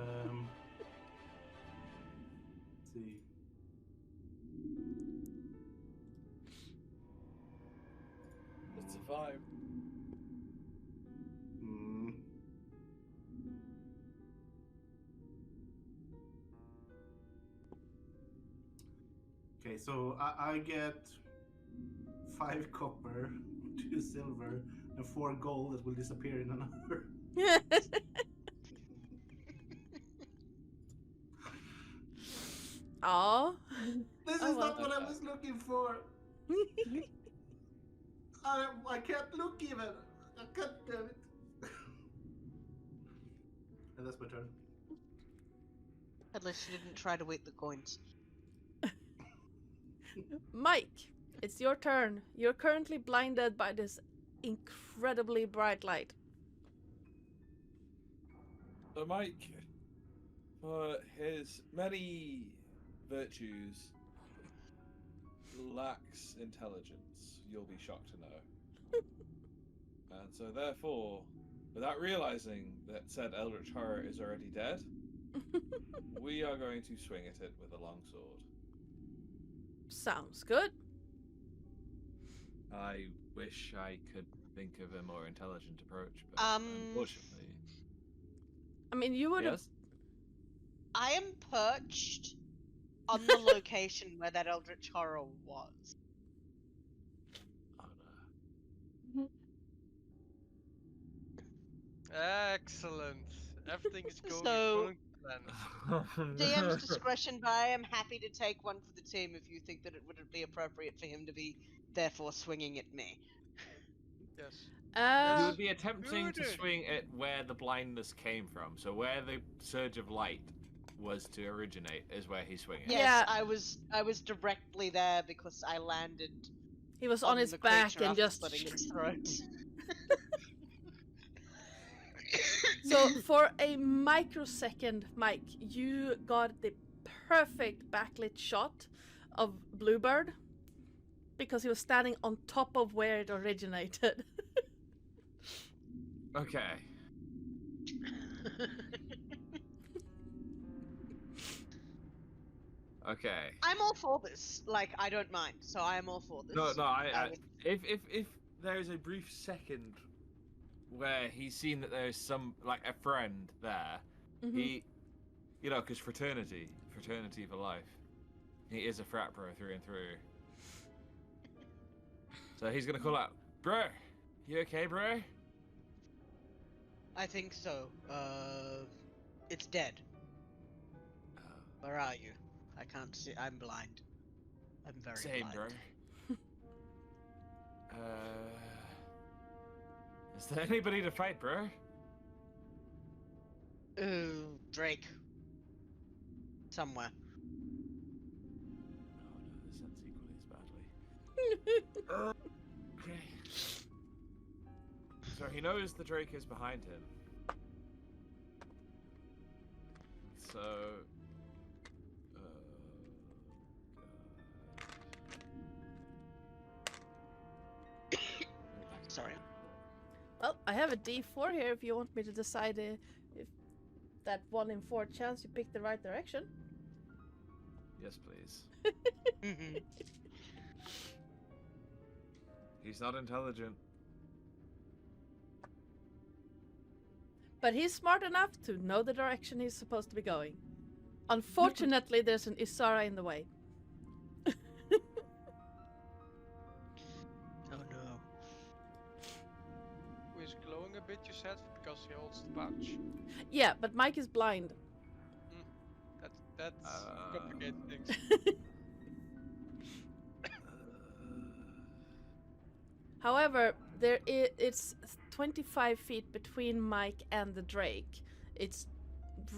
see. It's a 5. Okay, so I get 5 copper, 2 silver, and 4 gold that will disappear in an hour. Aw. This Oh, is well. not what I was looking for. I can't look even. I can't do it. And that's my turn. At least you didn't try to eat the coins. Mike, it's your turn. You're currently blinded by this incredibly bright light. So Mike, for his many virtues, lacks intelligence. You'll be shocked to know. And so therefore, without realizing that said eldritch horror is already dead, we are going to swing at it with a long sword. Sounds good. I wish I could think of a more intelligent approach, but unfortunately. I mean, you would have. Yes? I am perched on the location where that eldritch horror was. Oh no. Excellent. Everything is going So- according to plan. DM's discretion, but I am happy to take one for the team if you think that it wouldn't be appropriate for him to be therefore swinging at me. Yes. You Uh, would be attempting to Good. swing at where the blindness came from. So where the surge of light was to originate is where he's swinging. Yes, Yeah. I was directly there because I landed he was on his the back creature and after just. slitting its throat. So for a microsecond, Mike, you got the perfect backlit shot of Bluebird because he was standing on top of where it originated. Okay. Okay. I'm all for this. Like, I don't mind, so I am all for this. No, I would- if there is a brief second where he's seen that there's some like a friend there, Mhm. he, you know, because fraternity for life. He is a frat bro through and through. So he's gonna call out, bro, you okay, bro? I think so. It's dead. Where are you? I can't see. I'm blind. I'm very Same, bro. blind. Is there anybody to fight, bro? Ooh, Drake. Somewhere. Oh no, this ends equally as badly. Okay. So he knows the Drake is behind him. So. Sorry. Well, I have a D4 here if you want me to decide if that 1 in 4 chance you pick the right direction. Yes, please. Mm-hmm. He's not intelligent. But he's smart enough to know the direction he's supposed to be going. Unfortunately, there's an Isara in the way. Oh no. Who is glowing a bit, you said, because he holds the pouch. Yeah, but Mike is blind. That's complicated things. However, it's 25 feet between Mike and the Drake. It's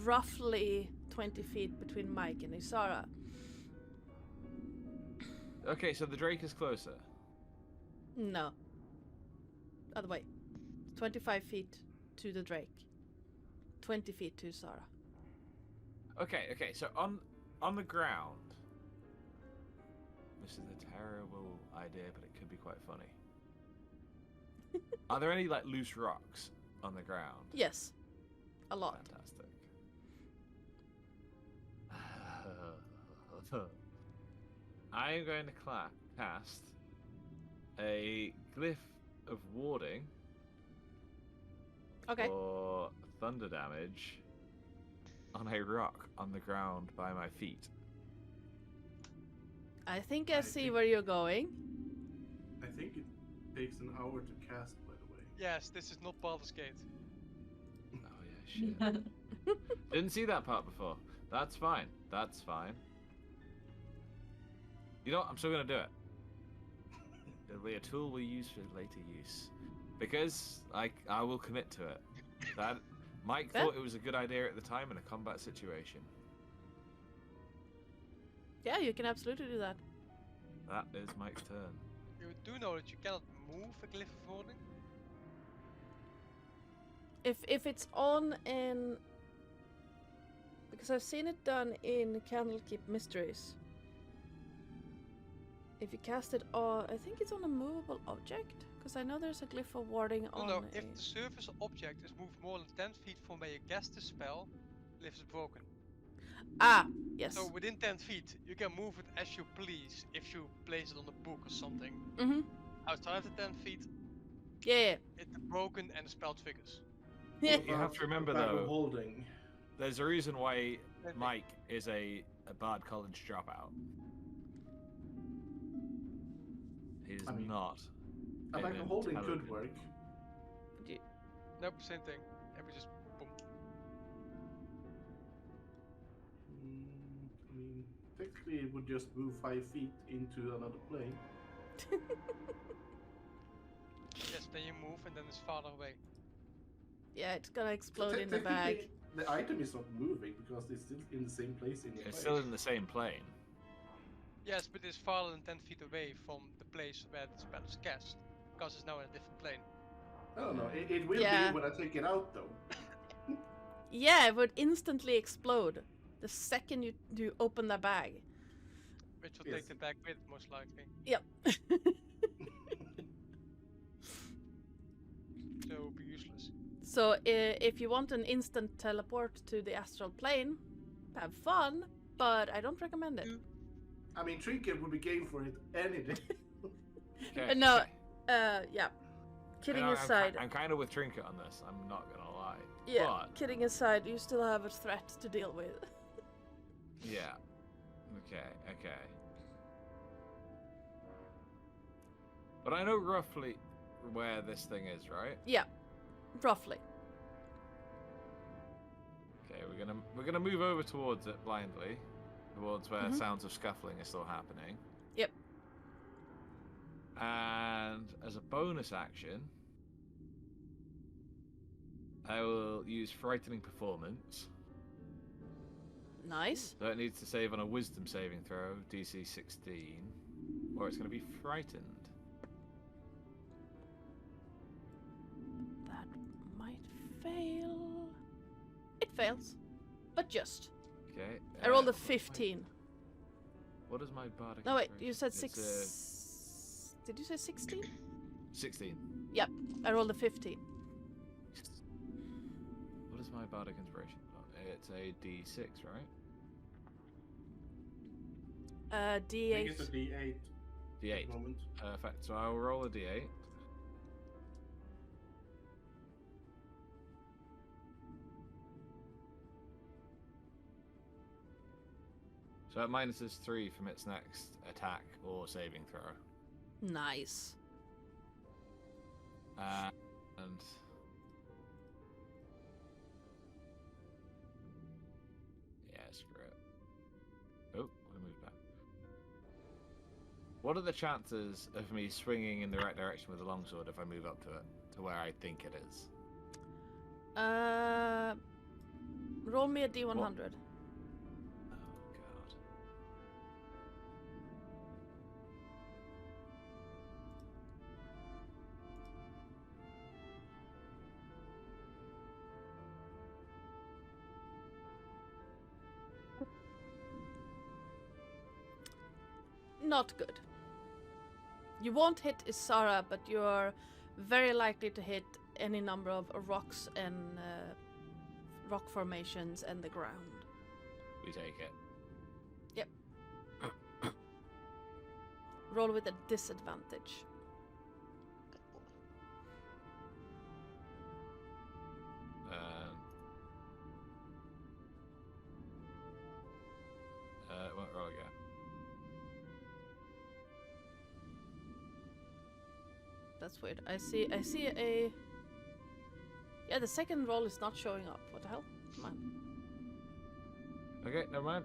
roughly 20 feet between Mike and Isara. Okay, so the Drake is closer. No. Other way. 25 feet to the Drake. 20 feet to Isara. Okay, so on the ground. This is a terrible idea, but it could be quite funny. Are there any like loose rocks on the ground? Yes. A lot. Fantastic. I'm going to cast a glyph of warding Okay. for thunder damage on a rock on the ground by my feet. I think I I see think- where you're going. I think it takes an hour to cast, by the way. Yes, this is not Baldur's Gate. Oh yeah, shit. Didn't see that part before. That's fine. That's fine. You know what? I'm still gonna do it. It'll be a tool we use for later use, because I will commit to it. That Mike Fair. thought it was a good idea at the time in a combat situation. Yeah, you can absolutely do that. That is Mike's turn. You do know that you cannot move a glyph of hoarding? If it's on in, because I've seen it done in Candlekeep Mysteries. If you cast it on, I think it's on a movable object, because I know there's a glyph of warding on. No, if the surface object is moved more than 10 feet from where you cast the spell, glyph is broken. Ah, yes. So within 10 feet, you can move it as you please if you place it on a book or something. Mhm. Outside the 10 feet, Yeah. it's broken and the spell triggers. Yeah. What You have about to remember, the bag of though- holding. There's a reason why Then Mike is a Bard College dropout. He's I mean, not. A bag of holding could intelligent. work. Nope, same thing. And we just boom. I mean, technically it would just move 5 feet into another plane. Yes, then you move and then it's farther away. Yeah, it's gonna So explode in the bag. technically, the item is not moving because it's still in the same place in the It's plane. still in the same plane. Yes, but it's farther than 10 feet away from the place where the spell is cast. Because it's now in a different plane. I don't know. It will Yeah. be when I take it out, though. Yeah, it would instantly explode the second you open the bag. Which will Yes. take the bag with, most likely. Yep. So it will be useless. So if you want an instant teleport to the astral plane, have fun, but I don't recommend it. I mean, Trinket would be game for it any day. Okay. No, yeah. Kidding I'm aside, I'm kind of with Trinket on this. I'm not gonna lie. yeah. But Kidding aside, you still have a threat to deal with. yeah. Okay. Okay. But I know roughly where this thing is, right? Yeah, roughly. Okay, we're gonna move over towards it blindly, towards where Mhm. sounds of scuffling are still happening. Yep. And as a bonus action, I will use frightening performance. Nice. So it needs to save on a wisdom saving throw, DC 16, or it's gonna be frightened. That might fail. It fails, but just. Okay. I rolled a what's my- 15. What is my bardic? No wait, inspiration? you said It's, 6. Did you say 16? 16. I rolled a 15. What is my bardic inspiration? Oh, it's a D6, right? I think D8. it's a D8 at D8. the moment. Perfect. So I'll roll a D8. So it minuses 3 from its next attack or saving throw. Nice. And yeah, screw it. Oh, we move back. What are the chances of me swinging in the right direction with a longsword if I move up to it, to where I think it is? Roll me a D100. Oh god. Not good. You won't hit Isara, but you're very likely to hit any number of rocks and rock formations and the ground. We take it. Roll with a disadvantage. Won't roll again. That's weird. I see a... Yeah, the second roll is not showing up. What the hell? Come on. Okay, never mind.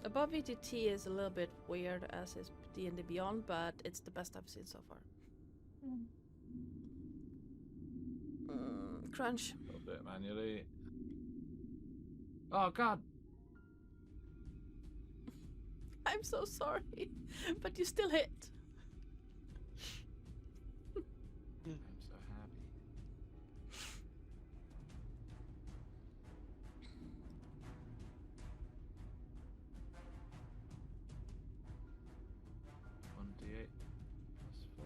Above VTT is a little bit weird, as is D&D Beyond, but it's the best I've seen so far. Crunch. A little bit manually. Oh god! I'm so sorry, but you still hit. I'm so happy. One D8 plus 4.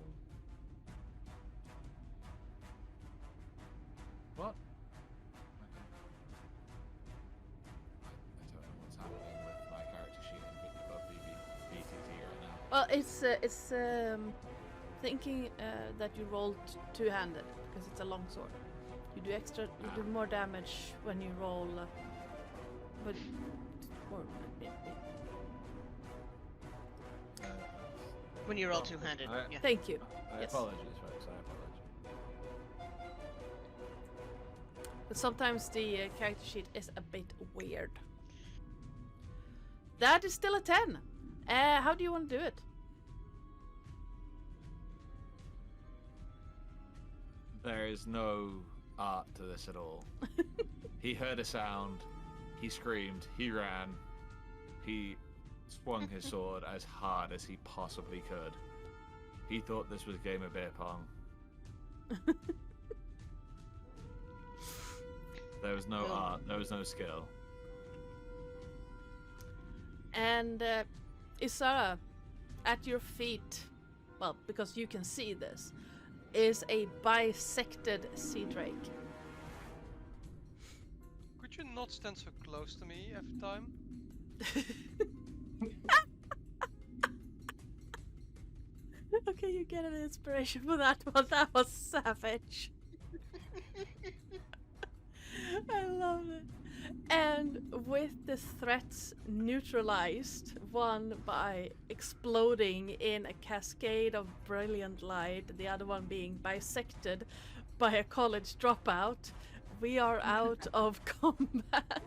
What? Okay. I don't know what's happening with my character sheet above BTT right now. Well, it's thinking that you rolled two-handed because it's a long sword. You do more damage when you roll, but more. When you roll two-handed. Yeah. Thank you. I Yes. apologize, folks. I apologize. But sometimes the character sheet is a bit weird. That is still a 10. How do you want to do it? There is no art to this at all. He heard a sound, he screamed, he ran, he swung his sword as hard as he possibly could. He thought this was a game of beer pong. There was no art, there was no skill. And Isara, at your feet, well, because you can see this, is a bisected sea drake. Could you not stand so close to me every time? Okay, you get an inspiration for that one. That was savage. I love it. And with the threats neutralized, one by exploding in a cascade of brilliant light, the other one being bisected by a college dropout, we are out of combat.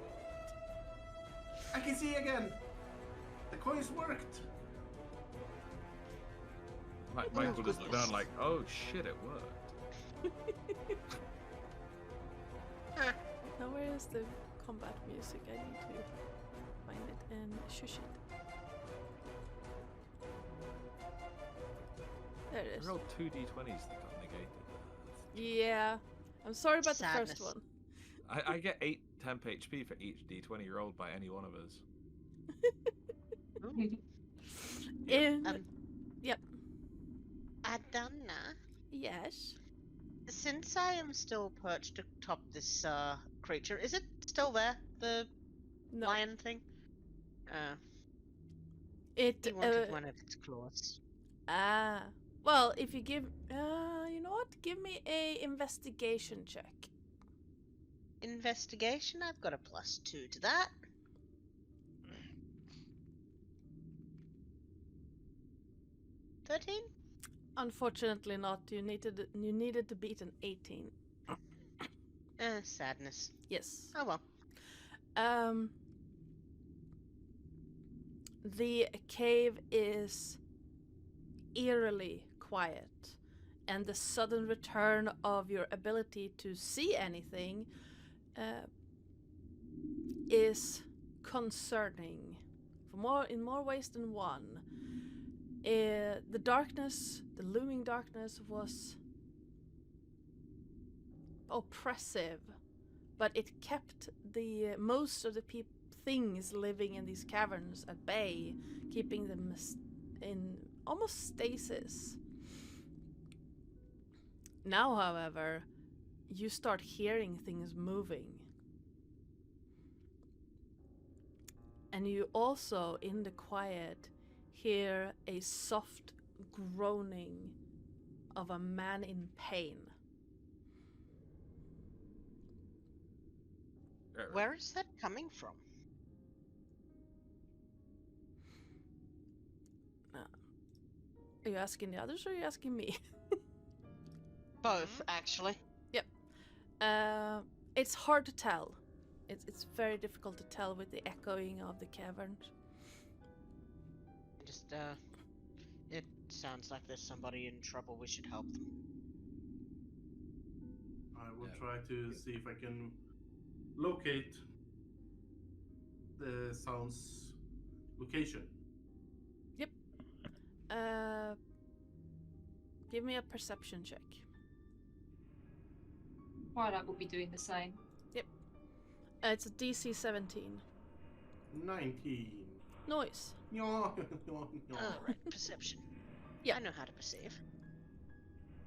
I can see again. The coins worked. Michael just looked down like, oh shit, it worked. Now where is the combat music? I need to find it and shush it. There it I is. rolled 2 d20s that got negated. Yeah. I'm sorry about the Sadness. first one. I get 8 temp HP for each d20 rolled by any one of us. In Um, Adana, yes. since I am still perched atop this creature, is it still there? The No. lion thing? It He wanted one of its claws. well, if you give you know what? Give me a investigation check. Investigation, I've got a +2 to that. $13? Unfortunately not. You needed to beat an 18. Sadness. Yes. Oh well. The cave is eerily quiet, and the sudden return of your ability to see anything is concerning in more ways than one. The darkness, the looming darkness, was oppressive, but it kept the most of the things living in these caverns at bay, keeping them in almost stasis. Now, however, you start hearing things moving. And you also, in the quiet, hear a soft groaning of a man in pain. Where is that coming from? Are you asking the others or are you asking me? Both, actually. It's hard to tell. It's very difficult to tell with the echoing of the caverns. Just, it sounds like there's somebody in trouble. We should help them. I will Yeah. try to see if I can locate the sound's location. Give me a perception check. Twilight will be doing the same. It's a DC 17. 19. Noise. No. Alright, perception. Yeah. I know how to perceive.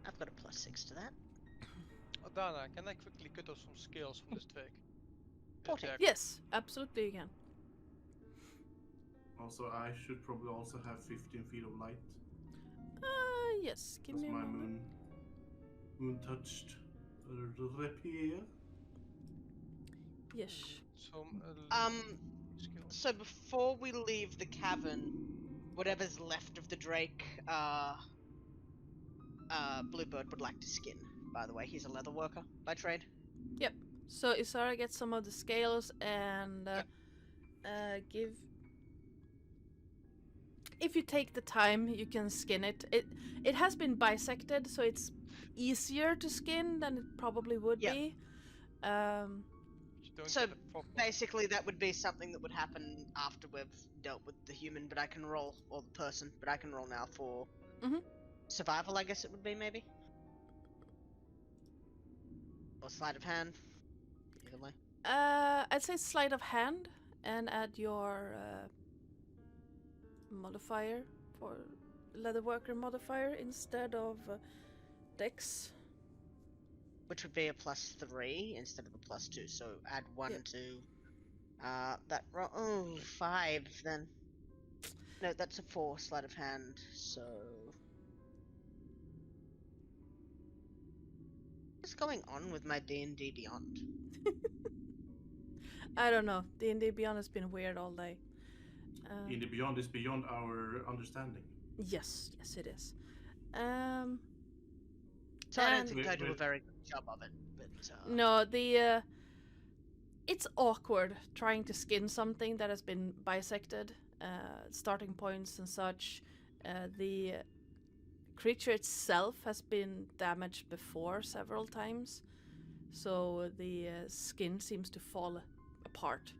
I've got a +6 to that. Dana, can I quickly cut off some scales from this twig? 14. Yes, absolutely you can. Also, I should probably also have 15 feet of light. Yes. Give That's me a my moment. moon touched rapier. Yes. Some skills. So before we leave the cavern, whatever's left of the Drake, Bluebird would like to skin. By the way, he's a leather worker by trade. So Isara gets some of the scales and give. If you take the time, you can skin it. It has been bisected, so it's easier to skin than it probably would Yep. be. You don't So, get a proper. Basically, that would be something that would happen after we've dealt with the human, but I can roll, or the person, but I can roll now for survival, I guess it would be, maybe? Or sleight of hand. Either way. I'd say sleight of hand and add your modifier for leatherworker modifier instead of dex. Which would be a +3 instead of a +2, so add 1 Yep. to that roll. Oh, 5 then. No, that's a 4 sleight of hand, so. What's going on with my D&D Beyond? I don't know. D&D Beyond has been weird all day. In the beyond is beyond our understanding. Yes, it is. So I don't And- think I do a Wait. very good job of it, but No, it's awkward trying to skin something that has been bisected, starting points and such. The creature itself has been damaged before several times, so the skin seems to fall apart.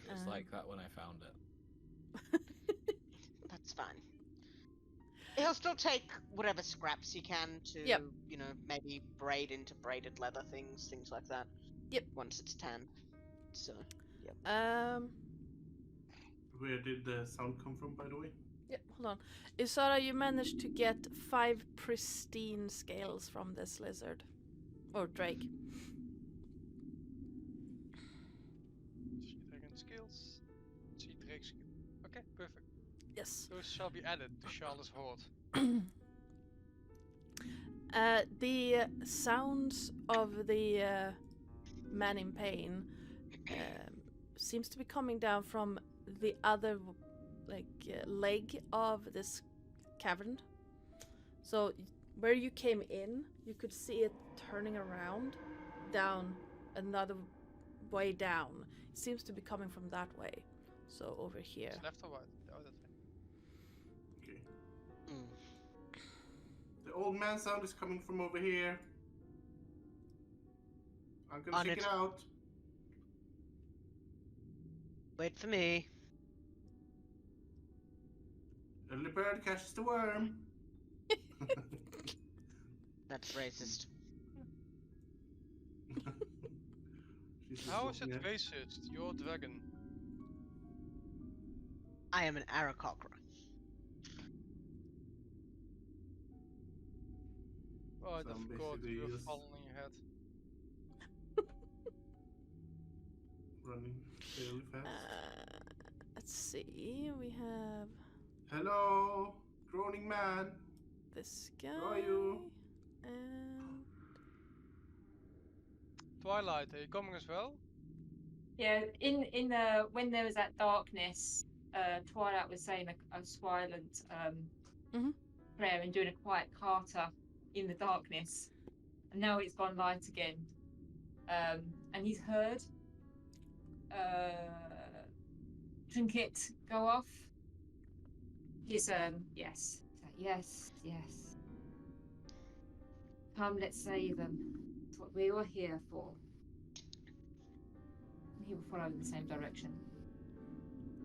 It was Um, like that when I found it. that's fine. He'll still take whatever scraps he can to, Yep. Maybe braid into braided leather things like that. Yep. Once it's tanned. So, Where did the sound come from, by the way? Yeah, hold on. Isara, you managed to get 5 pristine scales from this lizard. Or drake. Sea dragon skills. Sea drake skill. Okay, perfect. Yes. Those shall be added to Charles' hoard. The sounds of the man in pain seems to be coming down from the other leg of this cavern. So where you came in, you could see it turning around down another way down. It seems to be coming from that way. So over here. It's left or right? Oh, that way. Okay. mm. The old man sound is coming from over here. I'm gonna On check it. it out. Wait for me. Early bird catches the worm. That's racist. She's just How is walking it in. racist? You're a dragon. I am an Aarakocra. Oh, I So I'm forgot basically you were just- falling on your head. Running fairly fast. Let's see. We have Hello, groaning man. this guy. Where are you? And Twilight, are you coming as well? Yeah, in the when there was that darkness, Twilight was saying a silent Mhm. prayer and doing a quiet kata in the darkness, and now it's gone light again. And he's heard Trinket go off. He's yes, yes. Come, let's save them. That's what we were here for. And he will follow in the same direction.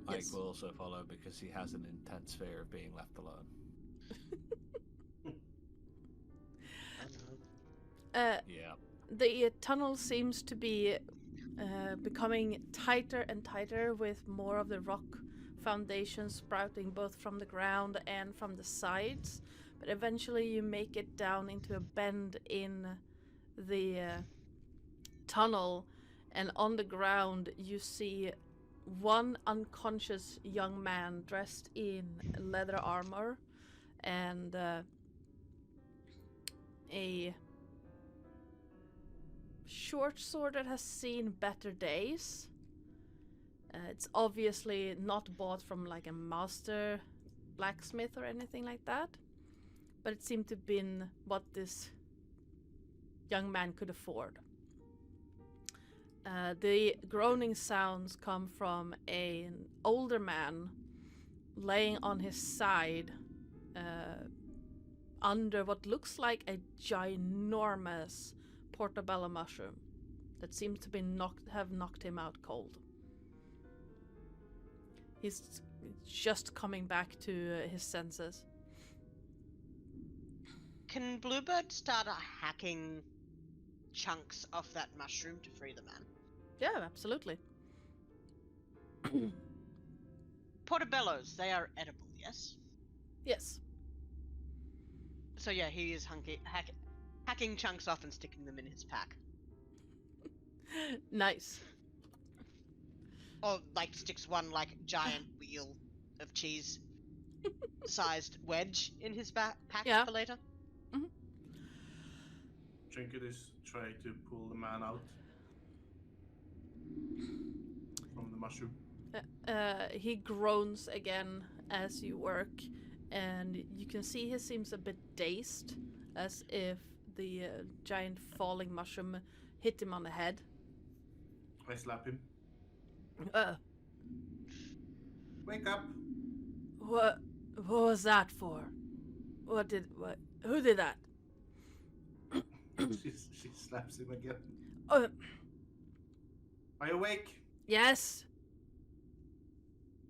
Ike Yes. will also follow because he has an intense fear of being left alone. Yeah. The tunnel seems to be becoming tighter and tighter with more of the rock foundations sprouting both from the ground and from the sides. But eventually you make it down into a bend in the tunnel, and on the ground you see one unconscious young man dressed in leather armor and a short sword that has seen better days. It's obviously not bought from like a master blacksmith or anything like that, but it seemed to have been what this young man could afford. The groaning sounds come from an older man laying on his side under what looks like a ginormous portobello mushroom that seems to have knocked him out cold. He's just coming back to his senses. Can Bluebird start hacking chunks off that mushroom to free the man? Yeah, absolutely. Portobellos, they are edible, yes? Yes. So yeah, he is hacking chunks off and sticking them in his pack. Nice. Or like sticks one like giant wheel of cheese sized wedge in his pack Yeah. for later. Trinket is trying to pull the man out from the mushroom. He groans again as you work, and you can see he seems a bit dazed, as if the giant falling mushroom hit him on the head. I slap him. Wake up! What was that for? Who did that? She slaps him again. Uh, Are you awake? yes.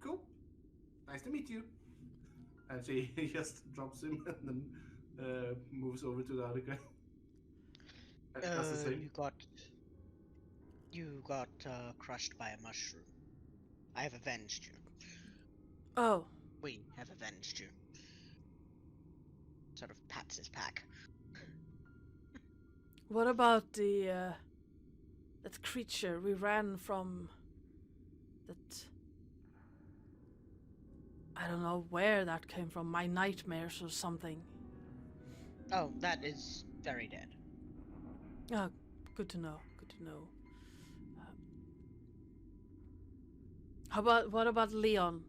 Cool. Nice to meet you. And she just drops him and then moves over to the other guy. And does the same. You got crushed by a mushroom. I have avenged you. Oh, We have avenged you. Sort of pats his pack. what about that creature we ran from? That I don't know where that came from. My nightmares or something. Oh, that is very dead. Oh, good to know. Good to know. What about Leon?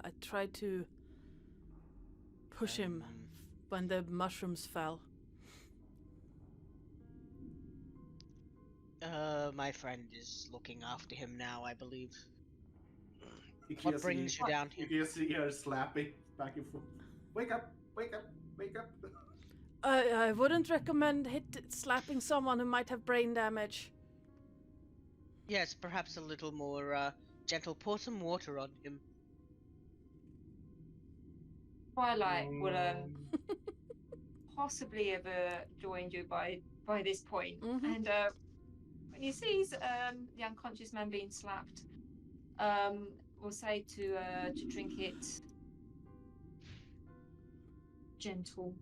I tried to push him when the mushrooms fell. My friend is looking after him now, I believe. You can What just brings see- you down You here? can see her slapping back and forth. Wake up! Wake up! Wake up! I wouldn't recommend slapping someone who might have brain damage. Yes, perhaps a little more gentle. Pour some water on him. Twilight will possibly have joined you by this point. Mhm. And when he sees the unconscious man being slapped, will say to Trinket, gentle,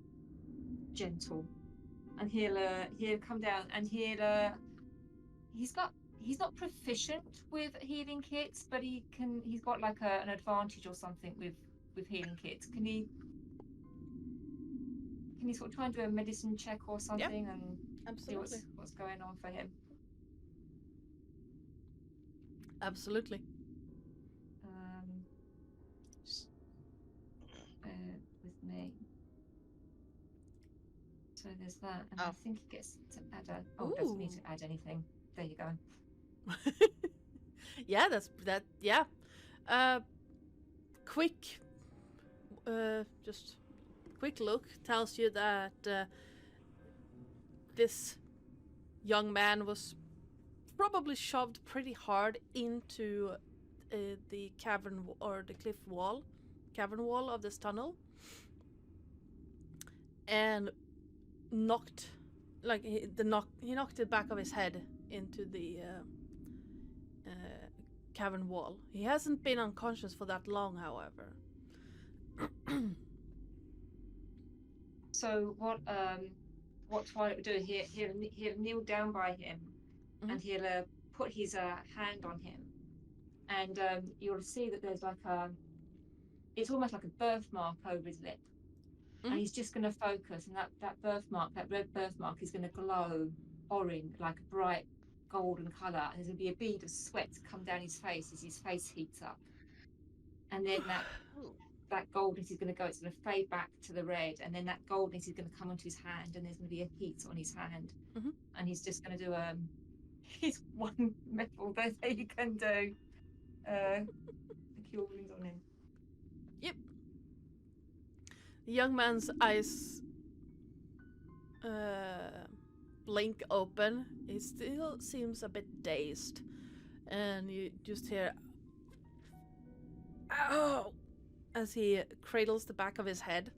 and he'll come down and he's not proficient with healing kits, but he's got like an advantage or something with healing kits. Can he sort of try and do a medicine check or something and Absolutely. see what's going on for him? Absolutely. So there's that, and Oh. I think he gets to add a. Oh, it doesn't need to add anything. There you go. Yeah, that. Yeah. Quick, just quick look tells you that this young man was probably shoved pretty hard into the cavern or the cavern wall of this tunnel, and knocked, like he knocked the back of his head into the cavern wall. He hasn't been unconscious for that long, however. So what Twilight would do? He'll kneel down by him, and he'll put his hand on him, and you'll see that there's like it's almost like a birthmark over his lip, and he's just going to focus, and that birthmark, that red birthmark, is going to glow orange, like a bright golden colour, and there's going to be a bead of sweat come down his face as his face heats up, and then that goldness is going to go, it's going to fade back to the red, and then that goldness is going to come onto his hand, and there's going to be a heat on his hand, and he's just going to do his one metal that he can do, the cure wounds on him. Yep. The young man's eyes blink open. He still seems a bit dazed, and you just hear "Ow!" as he cradles the back of his head.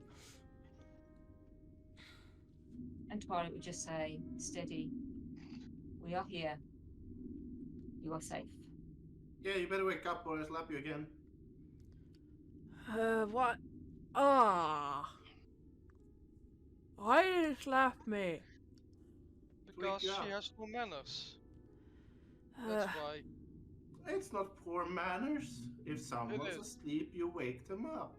And Twilight would just say, "Steady. We are here. You are safe." Yeah, you better wake up or I'll slap you again. What? Ah. Why did you slap me? Because Wake she up. has no manners. That's why. It's not poor manners. If someone's is. asleep, you wake them up.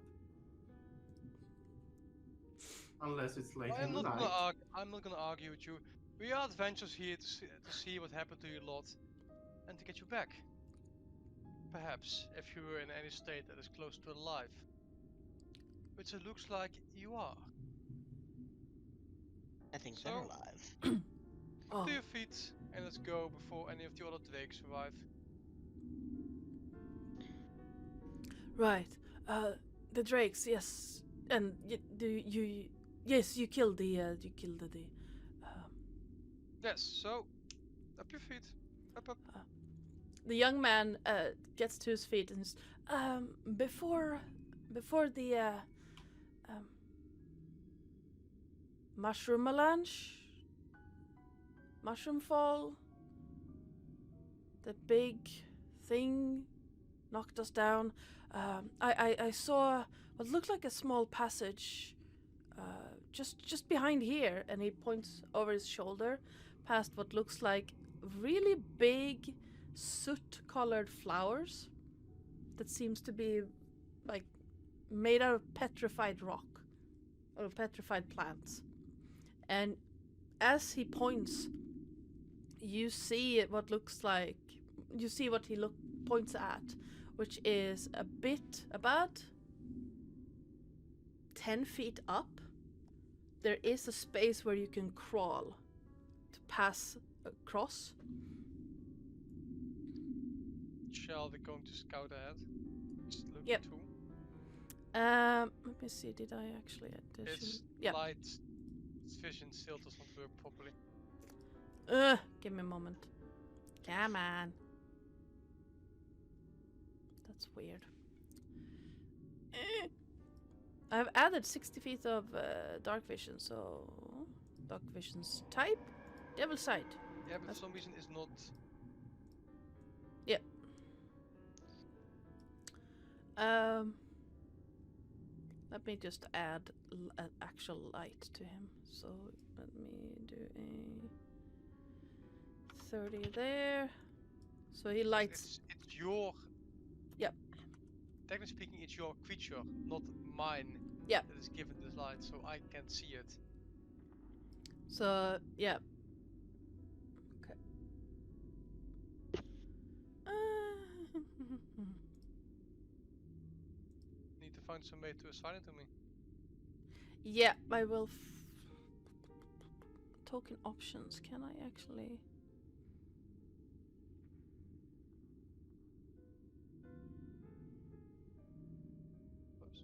Unless it's late in the night. I'm not gonna argue with you. We are adventurers here to see what happened to your lot, and to get you back. Perhaps if you were in any state that is close to alive, which it looks like you are. I think So- they're alive. Oh. To your feet, and let's go before any of the other drakes arrive. Right. The drakes, yes. And yes, you killed the Yes, so up your feet. Up. the young man gets to his feet and before the mushroom fall, the big thing knocked us down. I saw what looked like a small passage just behind here, and he points over his shoulder past what looks like really big soot-colored flowers that seems to be like made out of petrified rock or petrified plants. And as he points, you see what he points at, which is about 10 feet up. There is a space where you can crawl to pass across. Shall we going to scout ahead? Just look Yep. too. Let me see. Did I actually addition? Its Yep. light, its vision still does not work properly. Give me a moment. Come on. That's weird. I've added 60 feet of dark vision, so dark vision's type, devil sight. Yeah, but for some reason it's not. Yep. Let me just add an actual light to him. So let me do a 30 there. So he lights. It's your. Yep. Technically speaking, it's your creature, not mine. Yep. That is given this light, so I can see it. So yeah. Okay. Need to find some way to assign it to me. Yeah, I will. token options. Can I actually? Oops.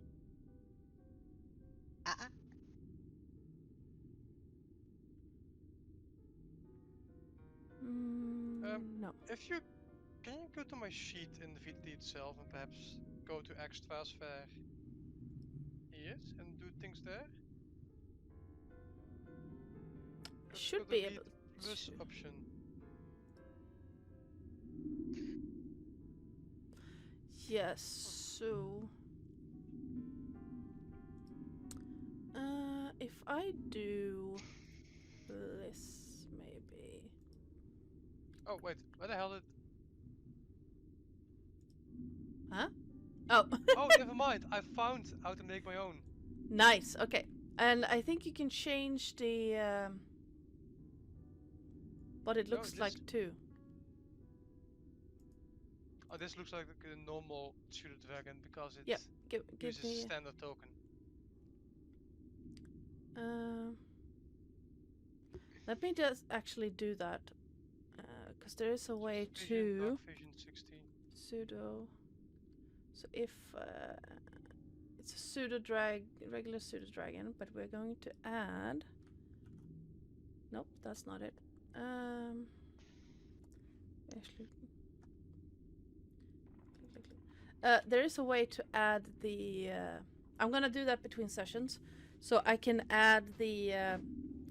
No. If you can you go to my sheet in the VD itself and perhaps go to extras where he is and do things there? 'Cause it's Should got be the able plus to. option. Yes. So. If I do this, maybe. Oh wait, where the hell did? Huh? Oh. Oh, never mind. I found how to make my own. Nice. Okay. And I think you can change the what it No, looks this- like too. Oh, this looks like a normal pseudo dragon because it Yep. Give uses me. standard token. Let me just actually do that, because there is a way Vision, to Dark Vision 16. pseudo. So if it's a regular pseudo dragon, but we're going to add. Nope, that's not it. Actually, there is a way to add the. I'm gonna do that between sessions, so I can add the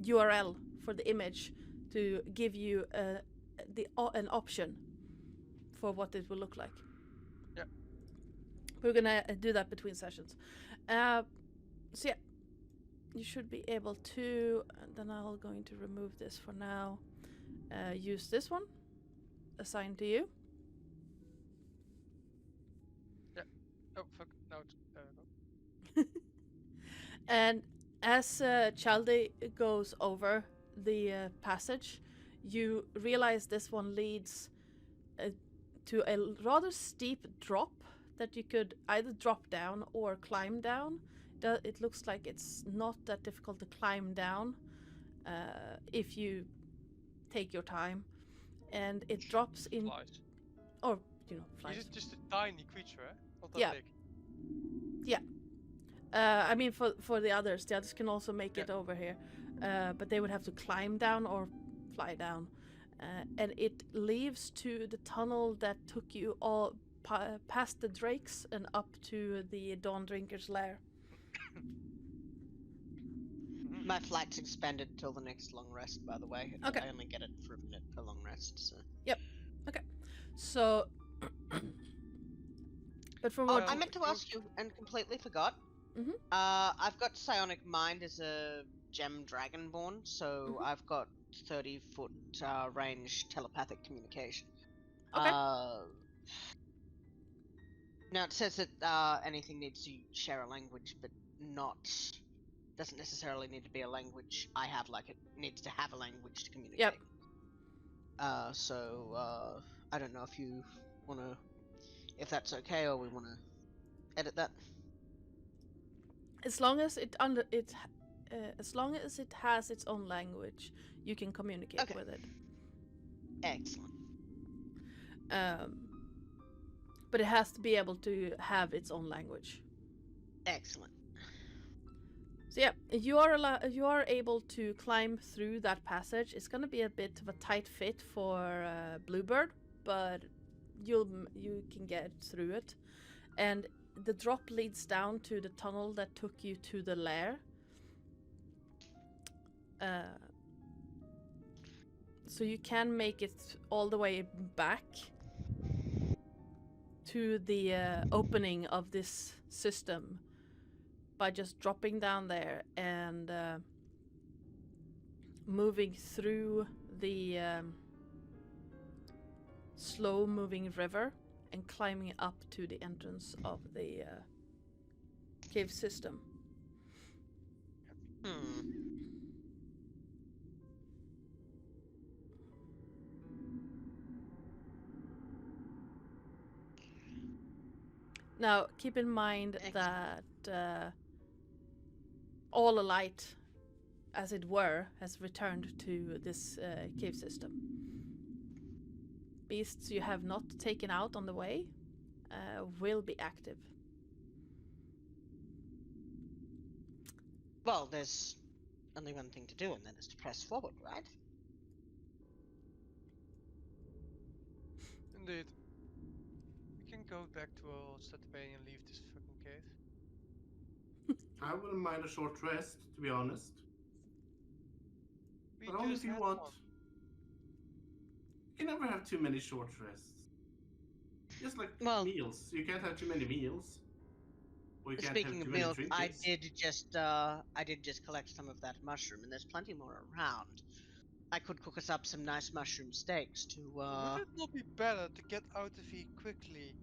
URL for the image to give you an option for what it will look like. Yep. We're gonna do that between sessions. So yeah, you should be able to. Then I'm going to remove this for now. Use this one. Assign to you. Oh fuck! No, there we go. And as Chalde goes over the passage, you realize this one leads to a rather steep drop that you could either drop down or climb down. It looks like it's not that difficult to climb down if you take your time. And it drops in, Flies. or flies. He's just a tiny creature, eh? Not that Yeah. big. I mean, for the others can also make it over here, but they would have to climb down or fly down, and it leads to the tunnel that took you all past the drakes and up to the Dawn Drinker's lair. My flight's expanded till the next long rest, by the way. Okay. I only get it for a minute per long rest, so. So, but from what I meant to ask you and completely forgot. Mhm. I've got Psionic Mind as a gem dragonborn, so Mhm. I've got 30-foot range telepathic communication. Okay. Now it says that anything needs to share a language, but doesn't necessarily need to be a language I have. Like it needs to have a language to communicate. Yep. So I don't know if you wanna, if that's okay, or we wanna edit that. as long as as long as it has its own language, you can communicate Okay. with it. Excellent. But it has to be able to have its own language. Excellent. So yeah, you are able to climb through that passage. It's gonna be a bit of a tight fit for Bluebird, but you can get through it. And the drop leads down to the tunnel that took you to the lair. So you can make it all the way back to the opening of this system by just dropping down there and moving through the slow-moving river and climbing up to the entrance of the cave system. Now, keep in mind that all the light as it were, has returned to this cave system. Beasts you have not taken out on the way will be active. Well, there's only one thing to do, and that is to press forward, right? Indeed. We can go back to our set bay and leave this fucking cave. I wouldn't mind a short rest, to be honest. We But only just if you had want. one. You can never have too many short rests. Just like Well- meals. You can't have too many meals. Or you can't Speaking have of too many meals, I trinkets. did just collect some of that mushroom, and there's plenty more around. I could cook us up some nice mushroom steaks to. Would it not be better to get out of here quickly,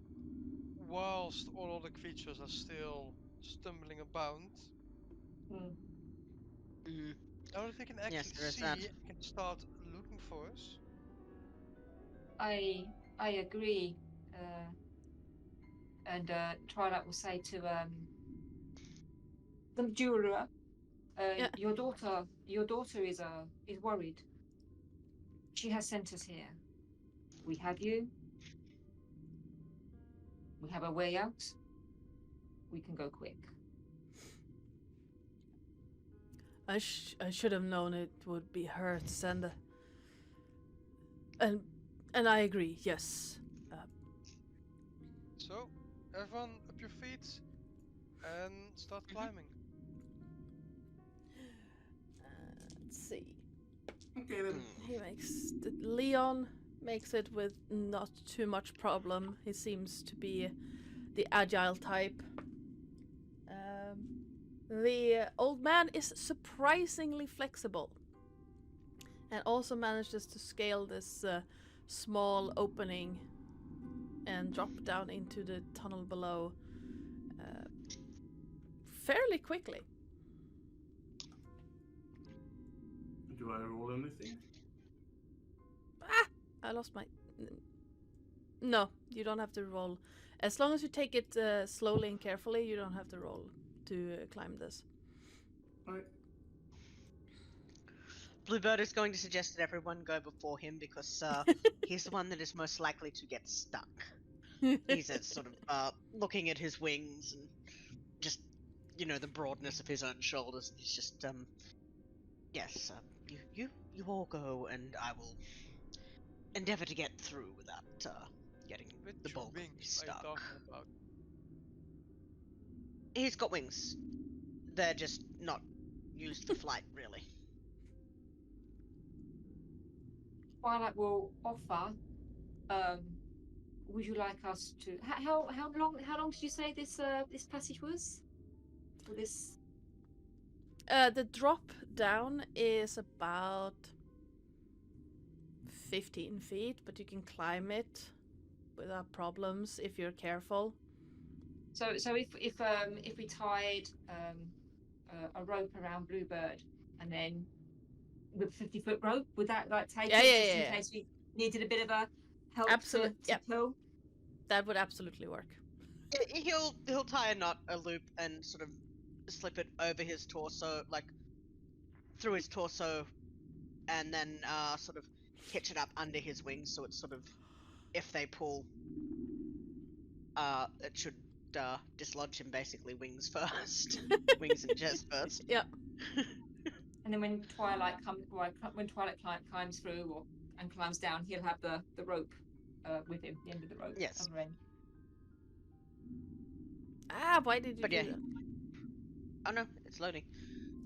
whilst all other creatures are still stumbling about? Mhm. Now that they can actually Yes, there is see that. and can start looking for us. I agree. And Twilight will say to the jeweler, Yeah. your daughter is worried. She has sent us here. We have you. We have a way out. We can go quick. I should have known it would be her to send. And I agree. Yes. So, everyone up your feet and start climbing. Let's see. Okay then. Leon makes it with not too much problem. He seems to be the agile type. The old man is surprisingly flexible and also manages to scale this small opening and drop down into the tunnel below fairly quickly. Do I roll anything? I lost my... No, you don't have to roll. As long as you take it slowly and carefully, you don't have to roll to climb this. Alright. Bluebird is going to suggest that everyone go before him because he's the one that is most likely to get stuck. He's sort of looking at his wings and just, the broadness of his own shoulders, and he's just, yes, you all go, and I will endeavor to get through without getting the Which bulk of me wings are you stuck. talking about? He's got wings. They're just not used for flight, really. Twilight will offer. Would you like us to? How long did you say this passage was? Or this? The drop down is about 15 feet, but you can climb it without problems if you're careful. So if we tied a rope around Bluebird and then with a 50-foot rope, would that take Yeah, it yeah, just yeah. in case we needed a bit of a help Absolute- to yep. pull? That would absolutely work. He'll tie a loop and sort of slip it over his torso, like through his torso, and then sort of hitch it up under his wings, so it's sort of, if they pull, it should dislodge him basically wings first, wings and chest first. Yep. And then when Twilight climbs through and climbs down, he'll have the rope with him, the end of the rope. Yes. Other end. Why did you But do yeah. that? Oh no, it's loading.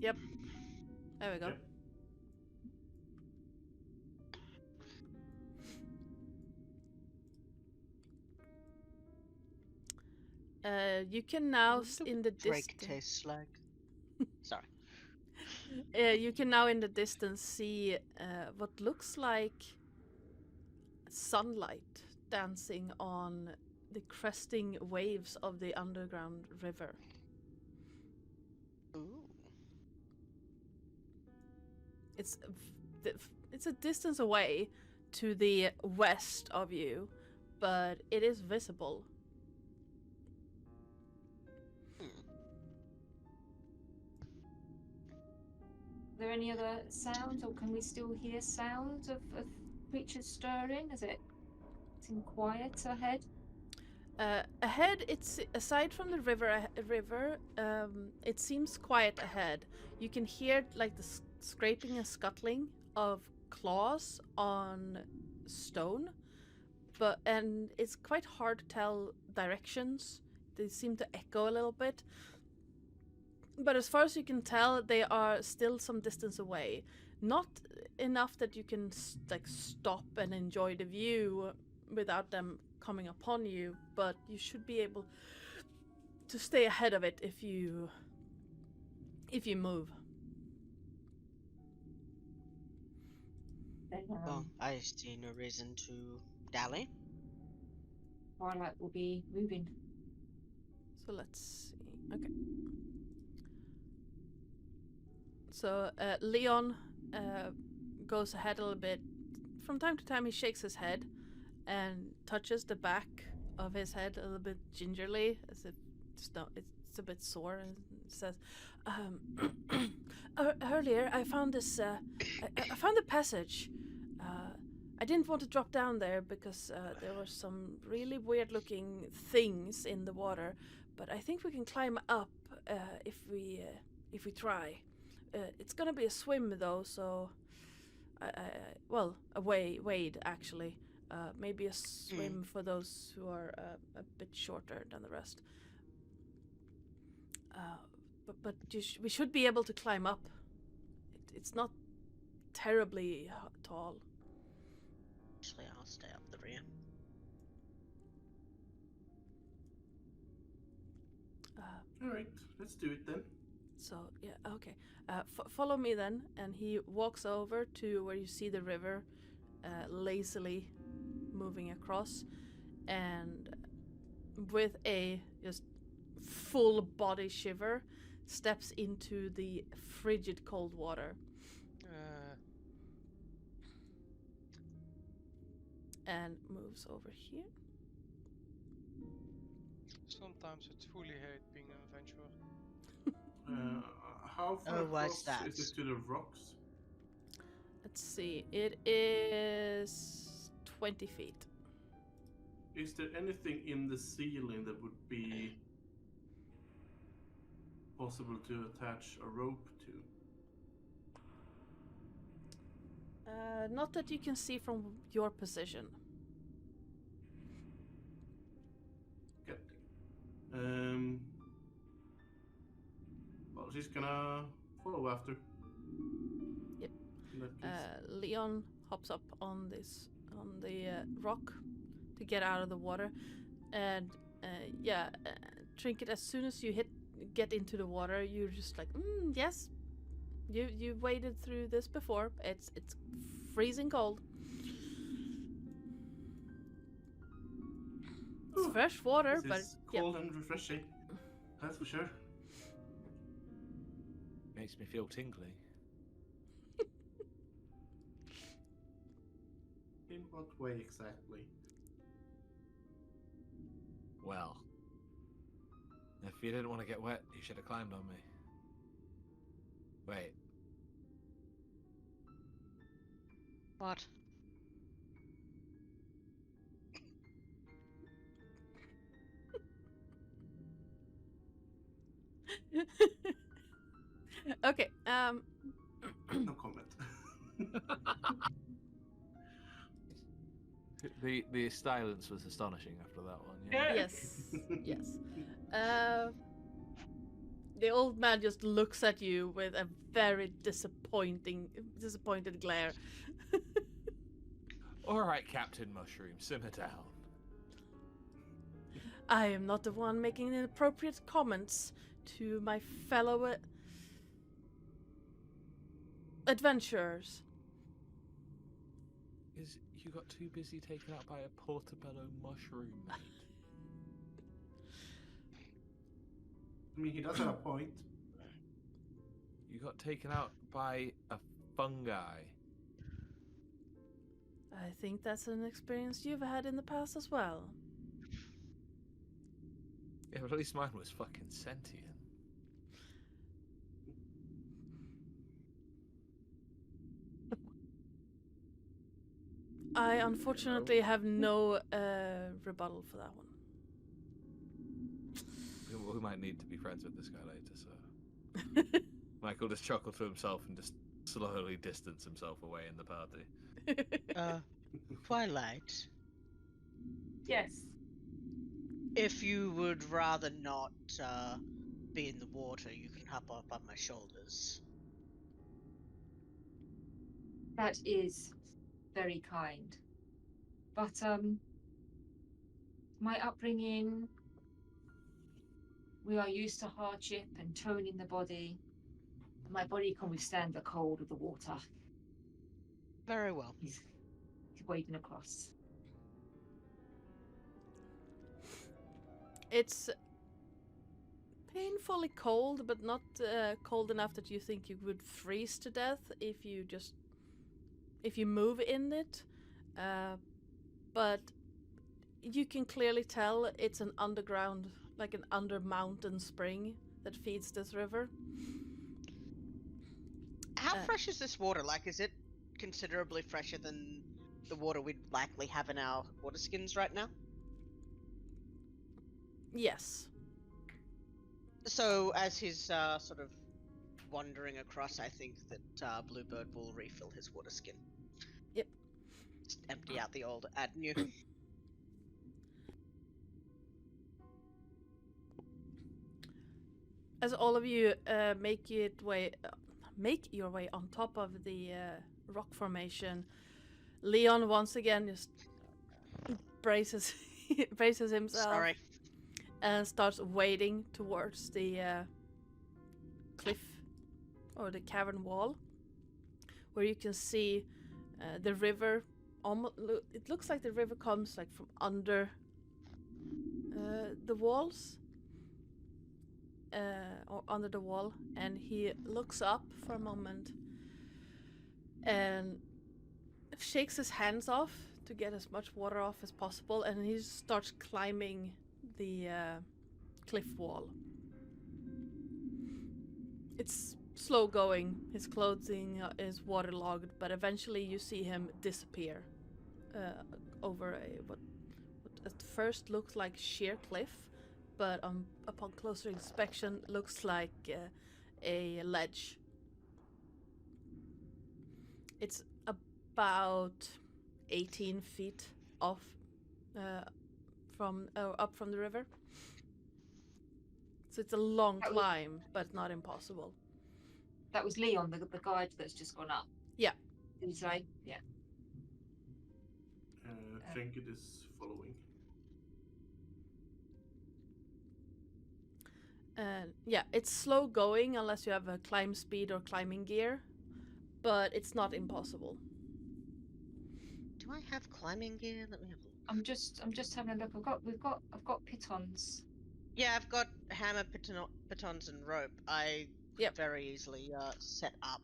Yep. There we go. Yep. You can now in the Drake distance. tastes like. Sorry. You can now in the distance see what looks like sunlight dancing on the cresting waves of the underground river. Ooh. It's a distance away to the west of you, but it is visible. there any other sounds, or can we still hear sounds of creatures stirring? Is it seem quiet ahead? Ahead, it's aside from the river. It seems quiet ahead. You can hear like the scraping and scuttling of claws on stone, and it's quite hard to tell directions. They seem to echo a little bit. But as far as you can tell, they are still some distance away. Not enough that you can like stop and enjoy the view without them coming upon you, but you should be able to stay ahead of it if you move. Then Well, I see no reason to dally. Twilight will be moving. So let's see. Okay. So Leon goes ahead a little bit. From time to time, he shakes his head and touches the back of his head a little bit gingerly, as if it's a bit sore, and says, "Earlier, I found this. I found the passage. I didn't want to drop down there because there were some really weird-looking things in the water, but I think we can climb up if we try. It's gonna be a swim though, so a wade actually. Maybe a swim for those who are a bit shorter than the rest. But we should be able to climb up. It's not terribly tall. Actually, I'll stay up the rear. Alright, let's do it then. So yeah, okay. Follow me then, and he walks over to where you see the river, lazily moving across, and with a just full body shiver, steps into the frigid cold water. And moves over here. Sometimes I truly hate being an adventurer. How far Oh, what's across that? is it to the rocks? Let's see. It is 20 feet. Is there anything in the ceiling that would be possible to attach a rope to? Not that you can see from your position. Okay. Well, she's gonna follow after. Yep. In that case. Leon hops up on the rock to get out of the water, and Trinket. As soon as you get into the water, you're just like, yes, you waded through this before. It's freezing cold. It's fresh water, This but is cold and refreshing. That's for sure. Makes me feel tingly. In what way exactly? Well, if you didn't want to get wet, you should have climbed on me. Wait. What? Okay. No comment. The silence was astonishing after that one. Yeah. Yes. The old man just looks at you with a very disappointed glare. All right, Captain Mushroom, simmer down. I am not the one making inappropriate comments to my fellow adventurers. Is you got too busy taken out by a portobello mushroom, mate? I mean, he does have a point. You got taken out by a fungi. I think that's an experience you've had in the past as well. Yeah, but at least mine was fucking sentient. I unfortunately have no rebuttal for that one. We might need to be friends with this guy later, so. Michael just chuckled to himself and just slowly distanced himself away in the party. Twilight, Yes. if you would rather not be in the water, you can hop up on my shoulders. That is very kind. But my upbringing, we are used to hardship and toning the body. My body can withstand the cold of the water. Very well. He's wading across. It's painfully cold, but not cold enough that you think you would freeze to death if you move in it. But you can clearly tell it's an underground, like an under mountain spring that feeds this river. How fresh is this water? Like, is it considerably fresher than the water we'd likely have in our water skins right now? Yes. So, as he's sort of wandering across, I think that Bluebird will refill his water skin. Yep. Just empty out the old add new. As all of you make your way on top of the rock formation, Leon once again just braces himself. Sorry. And starts wading towards the cliff or the cavern wall, where you can see the river. It looks like the river comes like from under the walls, or under the wall, and he looks up for a moment and shakes his hands off to get as much water off as possible, and he starts climbing the cliff wall. It's slow going. His clothing is waterlogged, but eventually you see him disappear over what at first looks like sheer cliff, but upon closer inspection looks like a ledge. It's about 18 feet off up from the river. So it's a long climb, but not impossible. That was Leon, the guide that's just gone up. Yeah. Did you say? Yeah. I think it is following. Yeah, it's slow going unless you have a climb speed or climbing gear, but it's not impossible. Do I have climbing gear? Let me have a look. I'm just having a look. I've got pitons. Yeah, I've got hammer, pitons, and rope. I Yep. very easily set up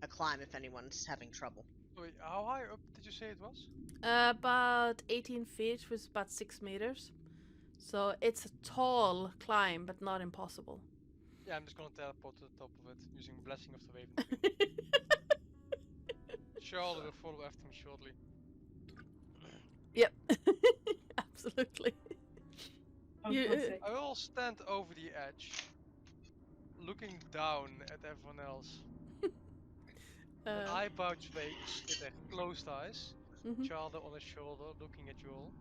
a climb if anyone's having trouble. Wait, how high up did you say it was? About 18 feet, which is about 6 meters. So it's a tall climb, but not impossible. Yeah, I'm just gonna teleport to the top of it using Blessing of the Raven. Charles will follow after me shortly. Yep. Absolutely. I will stand over the edge, looking down at everyone else. Eyebrows face with their closed eyes. Mhm. Charles on his shoulder, looking at you all.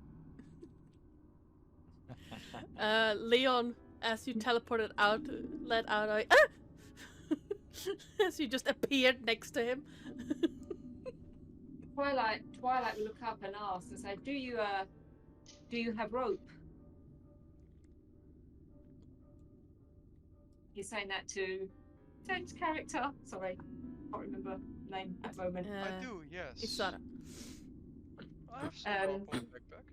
Leon, as you teleported out, let out a as you just appeared next to him. Twilight will look up and ask and say, "Do you have rope?" He's saying that to Ted's character. Sorry, can't remember name at the moment. I do, yes. Isara. I have some rope on my backpack.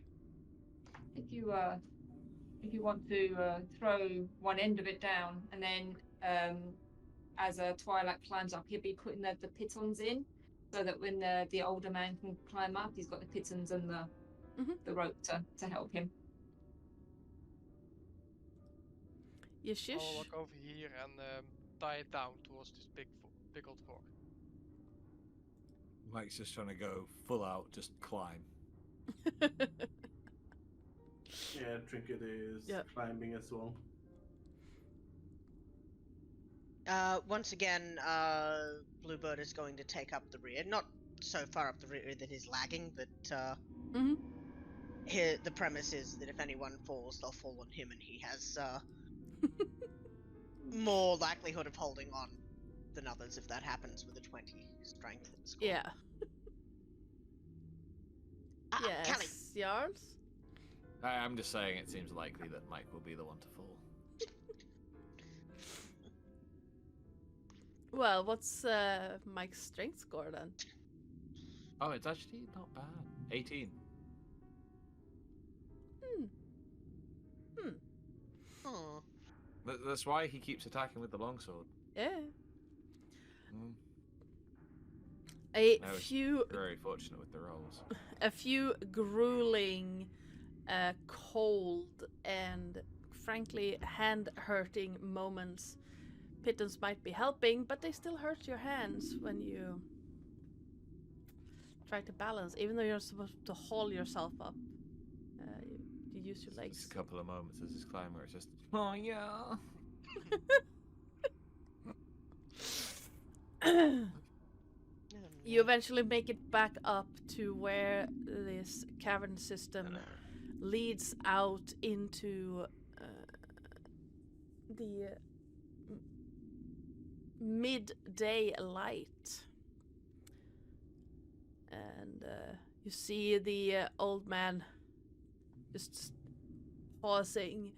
If you want to throw one end of it down, and then as Twilight climbs up, he'll be putting the pitons in, so that when the older man can climb up, he's got the pitons and the rope to help him. Yeshish. I'll walk over here and tie it down towards this big old rock. Mike's just trying to go full out, just climb. Yeah, Trinket is Yeah. climbing as well. Once again, Bluebird is going to take up the rear. Not so far up the rear that he's lagging, but hmm the premise is that if anyone falls, they'll fall on him, and he has more likelihood of holding on than others if that happens with a 20 strength score. Yeah. Callie. Yes, Jarls? I'm just saying it seems likely that Mike will be the one to fall. Well, what's Mike's strength score then? Oh, it's actually not bad. 18. Oh. That's why he keeps attacking with the longsword. Yeah. Mm. A I was few very fortunate with the rolls. a few grueling, cold, and frankly hand-hurting moments. Pittons might be helping, but they still hurt your hands when you try to balance, even though you're supposed to haul yourself up. You use your legs. Just a couple of moments as he's climbing where it's just, oh yeah. You eventually make it back up to where this cavern system leads out into the midday light. And you see the old man just pausing,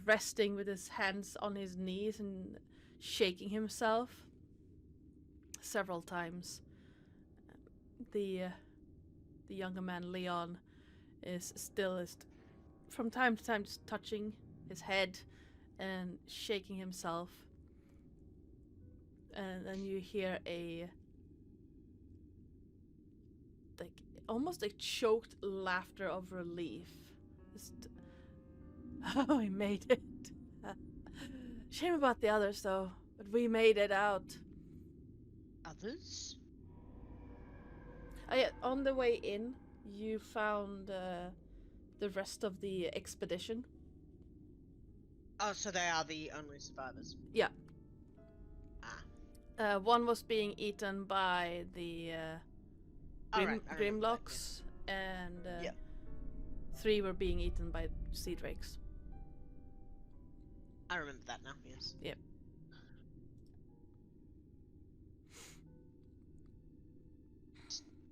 resting with his hands on his knees and shaking himself several times. The younger man, Leon, is still from time to time just touching his head and shaking himself. And then you hear almost a choked laughter of relief. Just, oh, we made it. Shame about the others, though, but we made it out. Others? Yeah, on the way in, you found the rest of the expedition. Oh, so they are the only survivors. Yeah. Ah. One was being eaten by the Alright, I remember that, Grimlocks, and Yeah. 3 were being eaten by sea drakes. I remember that now, yes. Yep.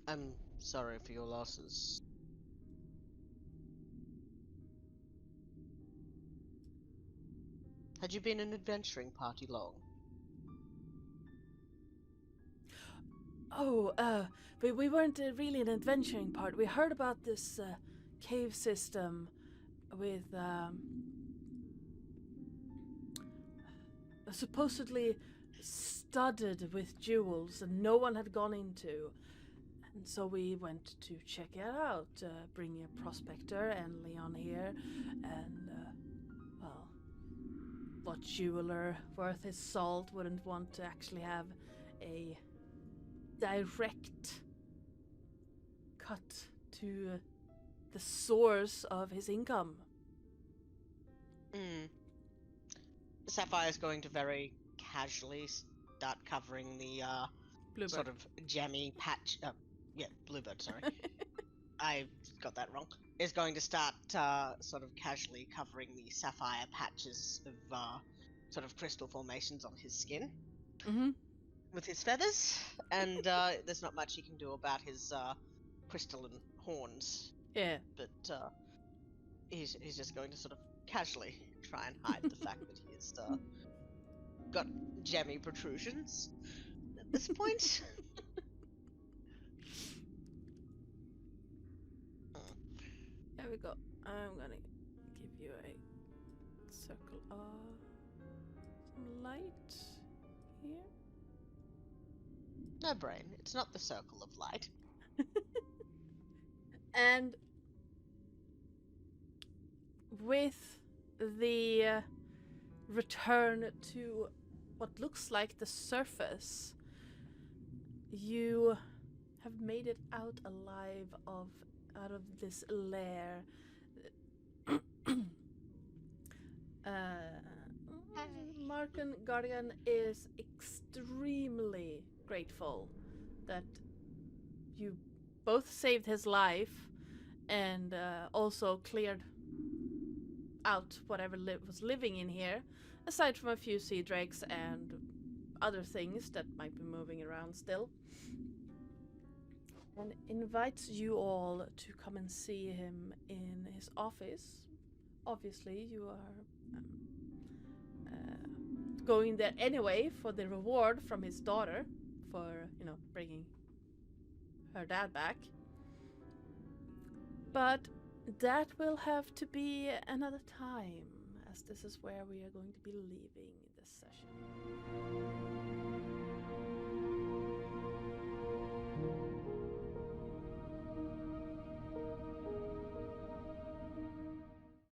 I'm sorry for your losses. Had you been an adventuring party long? Oh, we weren't really an adventuring part. We heard about this cave system with supposedly studded with jewels and no one had gone into. And so we went to check it out, bring a prospector and Leon here, and, well, what jeweler worth his salt wouldn't want to actually have a direct cut to the source of his income? Sapphire's going to very casually start covering the Bluebird. sort of gemmy patch. Bluebird, sorry. I got that wrong. Is going to start sort of casually covering the sapphire patches of sort of crystal formations on his skin Mm-hmm. with his feathers, and there's not much he can do about his crystalline horns. Yeah. But he's just going to sort of casually try and hide the fact that he's got gemmy protrusions at this point. There we go. I'm gonna give you a circle of some light here. No brain. It's not the circle of light. And with the return to what looks like the surface, you have made it out alive out of this lair. Marken Guardian is extremely grateful that you both saved his life and also cleared out whatever was living in here, aside from a few sea drakes and other things that might be moving around still. And invites you all to come and see him in his office. Obviously, you are going there anyway for the reward from his daughter for, bringing her dad back. But that will have to be another time, as this is where we are going to be leaving this session.